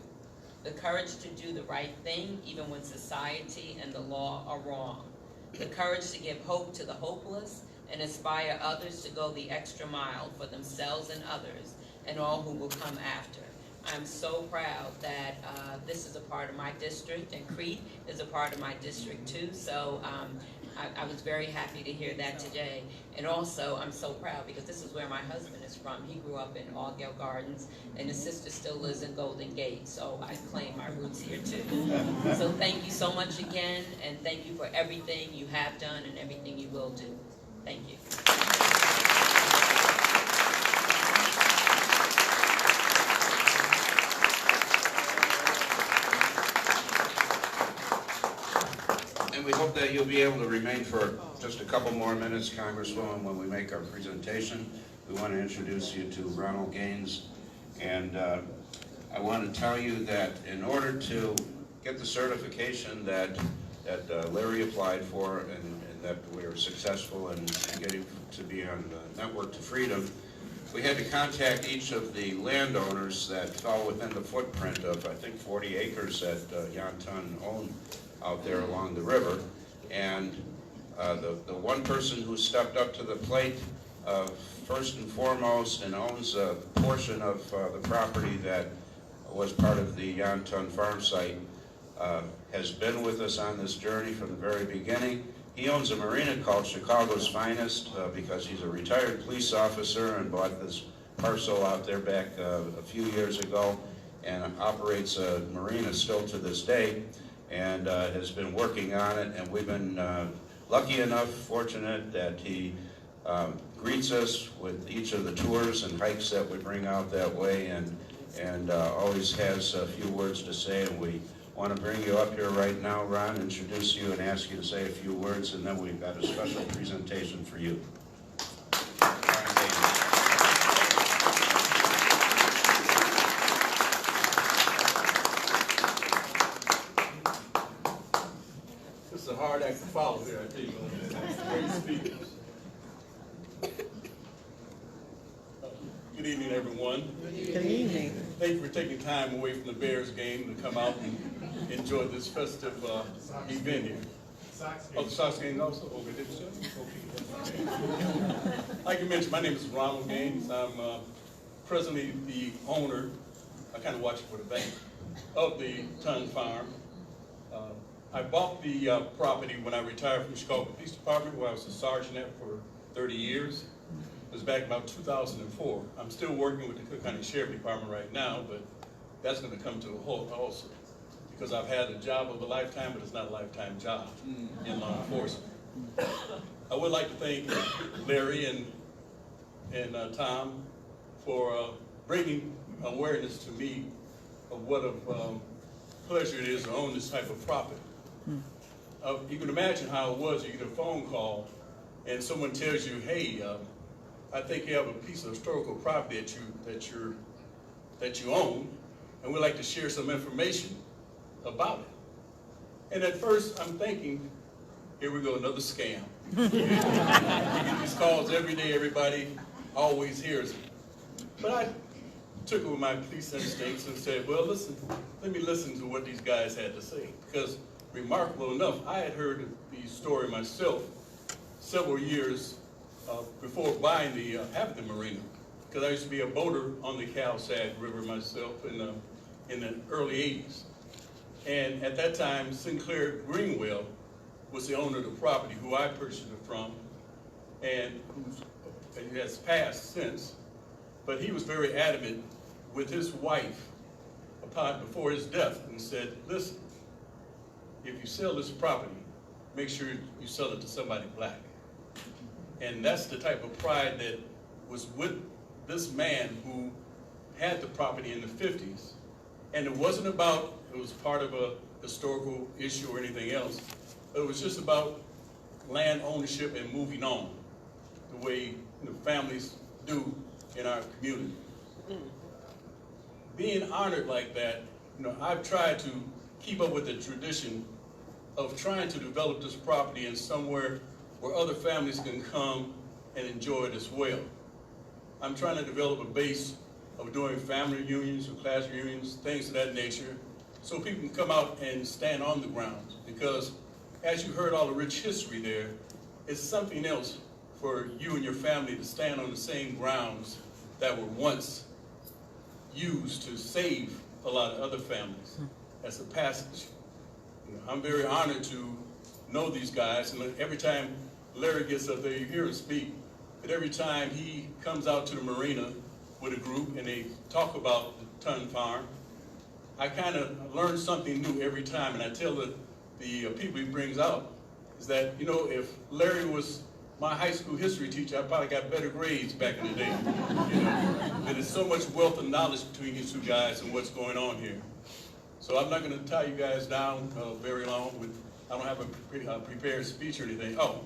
The courage to do the right thing even when society and the law are wrong. The courage to give hope to the hopeless and inspire others to go the extra mile for themselves and others and all who will come after. I'm so proud that this is a part of my district, and Crete is a part of my district too, so I was very happy to hear that today. And also, I'm so proud because this is where my husband is from. He grew up in Allgale Gardens, and his sister still lives in Golden Gate, so I claim my roots here too. So thank you so much again, and thank you for everything you have done and everything you will do. Thank you. And we hope that you'll be able to remain for just a couple more minutes, Congresswoman, when we make our presentation. We want to introduce you to Ronald Gaines. And I want to tell you that in order to get the certification that Larry applied for and that we were successful in getting to be on the Network to Freedom, we had to contact each of the landowners that fell within the footprint of, I think, 40 acres that Jan Tun owned out there along the river. And the one person who stepped up to the plate first and foremost and owns a portion of the property that was part of the Jan Tun farm site has been with us on this journey from the very beginning. He owns a marina called Chicago's Finest because he's a retired police officer and bought this parcel out there back a few years ago and operates a marina still to this day and has been working on it. And we've been lucky enough, fortunate, that he greets us with each of the tours and hikes that we bring out that way, and always has a few words to say. And we want to bring you up here right now, Ron, introduce you and ask you to say a few words, and then we've got a special presentation for you. This is a hard act to follow here, I tell you. Great speakers. Good evening, everyone. Good evening. Thank you for taking time away from the Bears game to come out and enjoy this festive event here. Oh, the Sox game also? Okay, did you say? Okay. Like you mentioned, my name is Ronald Gaines. I'm presently the owner, I kind of watch it for the bank, of the Tun Farm. I bought the property when I retired from the Chicago Police Department, where I was a sergeant at for 30 years. It was back about 2004. I'm still working with the Cook County Sheriff Department right now, but that's going to come to a halt also, because I've had a job of a lifetime, but it's not a lifetime job in law enforcement. I would like to thank Larry and Tom for bringing awareness to me of what a pleasure it is to own this type of property. You can imagine how it was. You get a phone call and someone tells you, hey, I think you have a piece of historical property that you own, and we'd like to share some information about it. And at first, I'm thinking, here we go, another scam. You get these calls every day, everybody always hears it. But I took it with my police instincts and said, well, listen, let me listen to what these guys had to say. Because remarkable enough, I had heard the story myself several years before buying the Hampton Marina. Because I used to be a boater on the Cal-Sag River myself in the early 80s. And at that time, Sinclair Greenwell was the owner of the property, who I purchased it from, and who has passed since. But he was very adamant with his wife before his death and said, listen, if you sell this property, make sure you sell it to somebody black. And that's the type of pride that was with this man who had the property in the 50s. And it wasn't about, it was part of a historical issue or anything else. It was just about land ownership and moving on, the way families do in our community. Being honored like that, I've tried to keep up with the tradition of trying to develop this property in somewhere where other families can come and enjoy it as well. I'm trying to develop a base of doing family reunions or class reunions, things of that nature, so people can come out and stand on the grounds. Because as you heard all the rich history there, it's something else for you and your family to stand on the same grounds that were once used to save a lot of other families as a passage. I'm very honored to know these guys, and every time Larry gets up there, you hear him speak, but every time he comes out to the marina with a group and they talk about the Ton Farm, I kind of learn something new every time, and I tell the people he brings out is that, if Larry was my high school history teacher, I probably got better grades back in the day. There's so much wealth of knowledge between these two guys and what's going on here. So I'm not going to tie you guys down very long. I don't have a prepared speech or anything. Oh,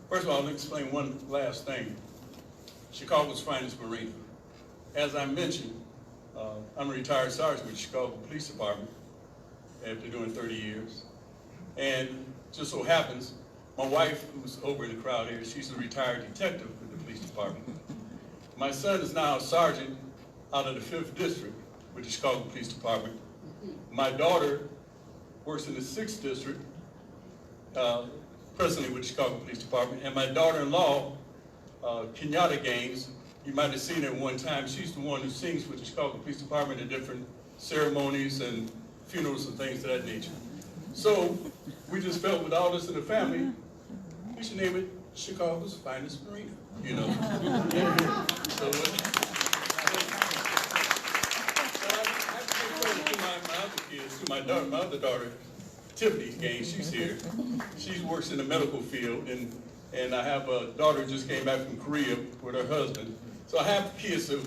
first of all, let me explain one last thing. Chicago's finest marina. As I mentioned, I'm a retired sergeant with the Chicago Police Department after doing 30 years. And just so happens, my wife, who's over in the crowd here, she's a retired detective with the police department. My son is now a sergeant out of the 5th District with the Chicago Police Department. My daughter works in the 6th District, presently with the Chicago Police Department. And my daughter-in-law, Kenyatta Gaines, you might have seen her one time. She's the one who sings with the Chicago Police Department at different ceremonies and funerals and things of that nature. So we just felt with all this in the family, we should name it Chicago's finest marina, So my other kids, to my other daughter, Tiffany Gaines, she's here. She works in the medical field, and I have a daughter who just came back from Korea with her husband. So I have kids who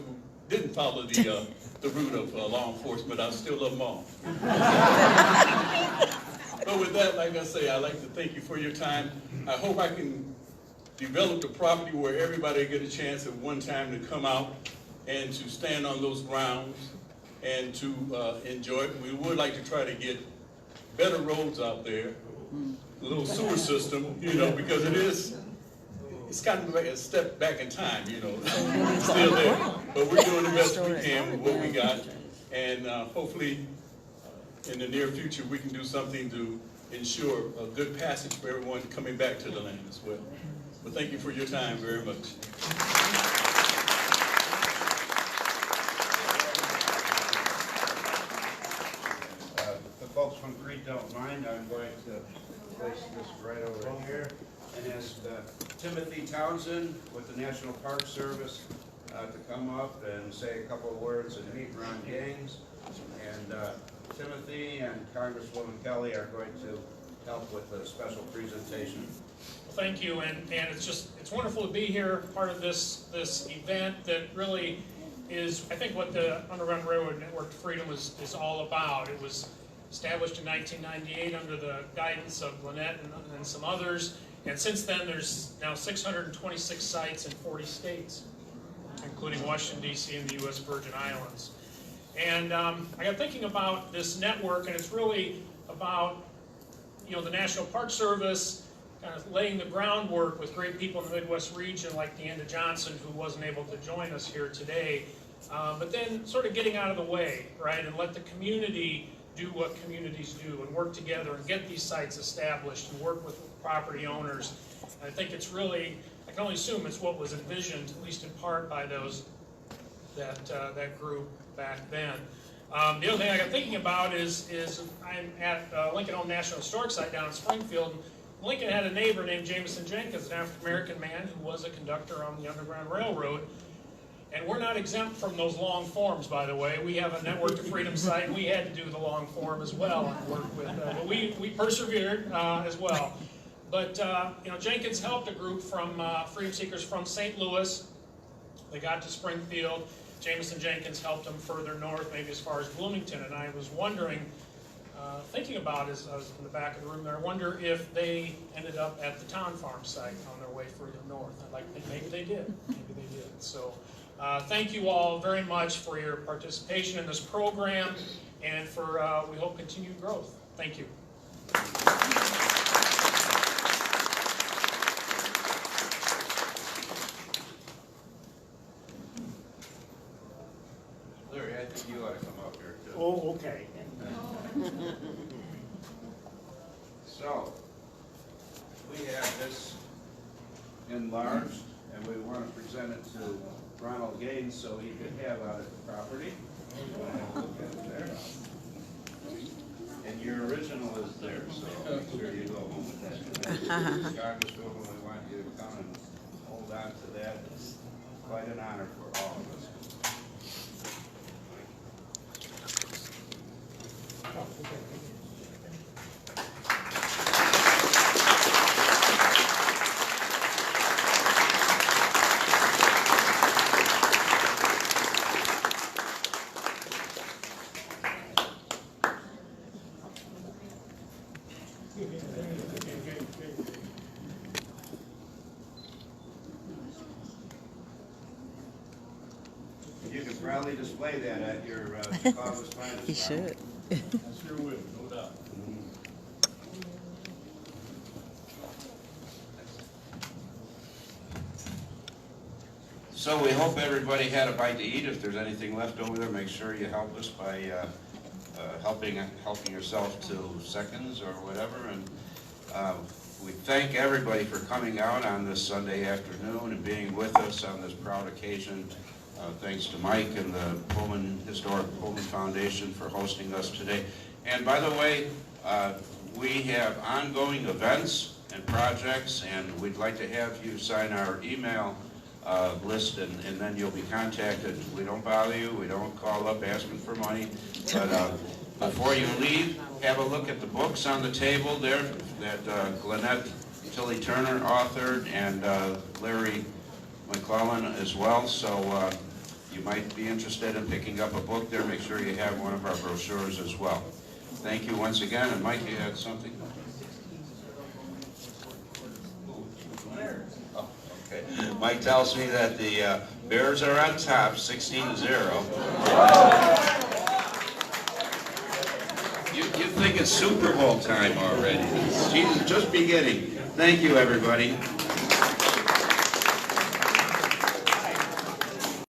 didn't follow the route of law enforcement. I still love them all. But with that, like I say, I'd like to thank you for your time. I hope I can develop the property where everybody get a chance at one time to come out and to stand on those grounds and to enjoy it. We would like to try to get better roads out there, a little sewer system, because it's kind of like a step back in time, it's still there. But we're doing the best we can with what we got, and hopefully in the near future we can do something to ensure a good passage for everyone coming back to the land as well. But thank you for your time very much. The folks from Crete don't mind, I'm going to place this right over here and ask Timothy Townsend with the National Park Service to come up and say a couple of words and meet Ron Gaines. And Timothy and Congresswoman Kelly are going to help with the special presentation. Well, thank you, and it's wonderful to be here, part of this event that really is, I think, what the Underground Railroad Network Freedom is all about. It was established in 1998 under the guidance of Lynette and some others, and since then there's now 626 sites in 40 states, including Washington, D.C. and the U.S. Virgin Islands. And I got thinking about this network, and it's really about, you know, the National Park Service kind of laying the groundwork with great people in the Midwest region like Deanda Johnson, who wasn't able to join us here today. But then sort of getting out of the way, right, and let the community do what communities do and work together and get these sites established and work with property owners. And I think it's really, I can only assume it's what was envisioned, at least in part, by those that group back then. The other thing I got thinking about is I'm at Lincoln Home National Historic Site down in Springfield. Lincoln had a neighbor named Jameson Jenkins, an African-American man who was a conductor on the Underground Railroad. And we're not exempt from those long forms, by the way. We have a Network to Freedom site, and we had to do the long form as well and work with. But we persevered as well. But you know, Jenkins helped a group from freedom seekers from St. Louis. They got to Springfield. Jameson Jenkins helped them further north, maybe as far as Bloomington. And I was wondering, thinking about as I was in the back of the room there, I wonder if they ended up at the Town Farm site on their way further north. I'd like to think maybe they did. Maybe they did. So. Thank you all very much for your participation in this program and for, we hope, continued growth. Thank you. Larry, I think you ought to come up here too. Oh, okay. So, we have this enlarged, and we want to present it to Ronald Gaines so he could have on his property. Look at it there. And your original is there, so make sure you go home with that. Regardless of when we want you to come and hold on to that. It's quite an honor for all of us. You could probably display that at your office. He should. I sure will, no doubt. So we hope everybody had a bite to eat. If there's anything left over there, make sure you help us by helping yourself to seconds or whatever. And we thank everybody for coming out on this Sunday afternoon and being with us on this proud occasion. Thanks to Mike and the Historic Pullman Foundation for hosting us today. And by the way, we have ongoing events and projects, and we'd like to have you sign our email list, and then you'll be contacted. We don't bother you, we don't call up asking for money, but before you leave, have a look at the books on the table there that Glennette Tilly Turner authored, and Larry McClellan as well. So you might be interested in picking up a book there. Make sure you have one of our brochures as well. Thank you once again. And Mike, you had something? Oh, okay. Mike tells me that the Bears are on top, 16-0. You think it's Super Bowl time already. The season's just beginning. Thank you, everybody.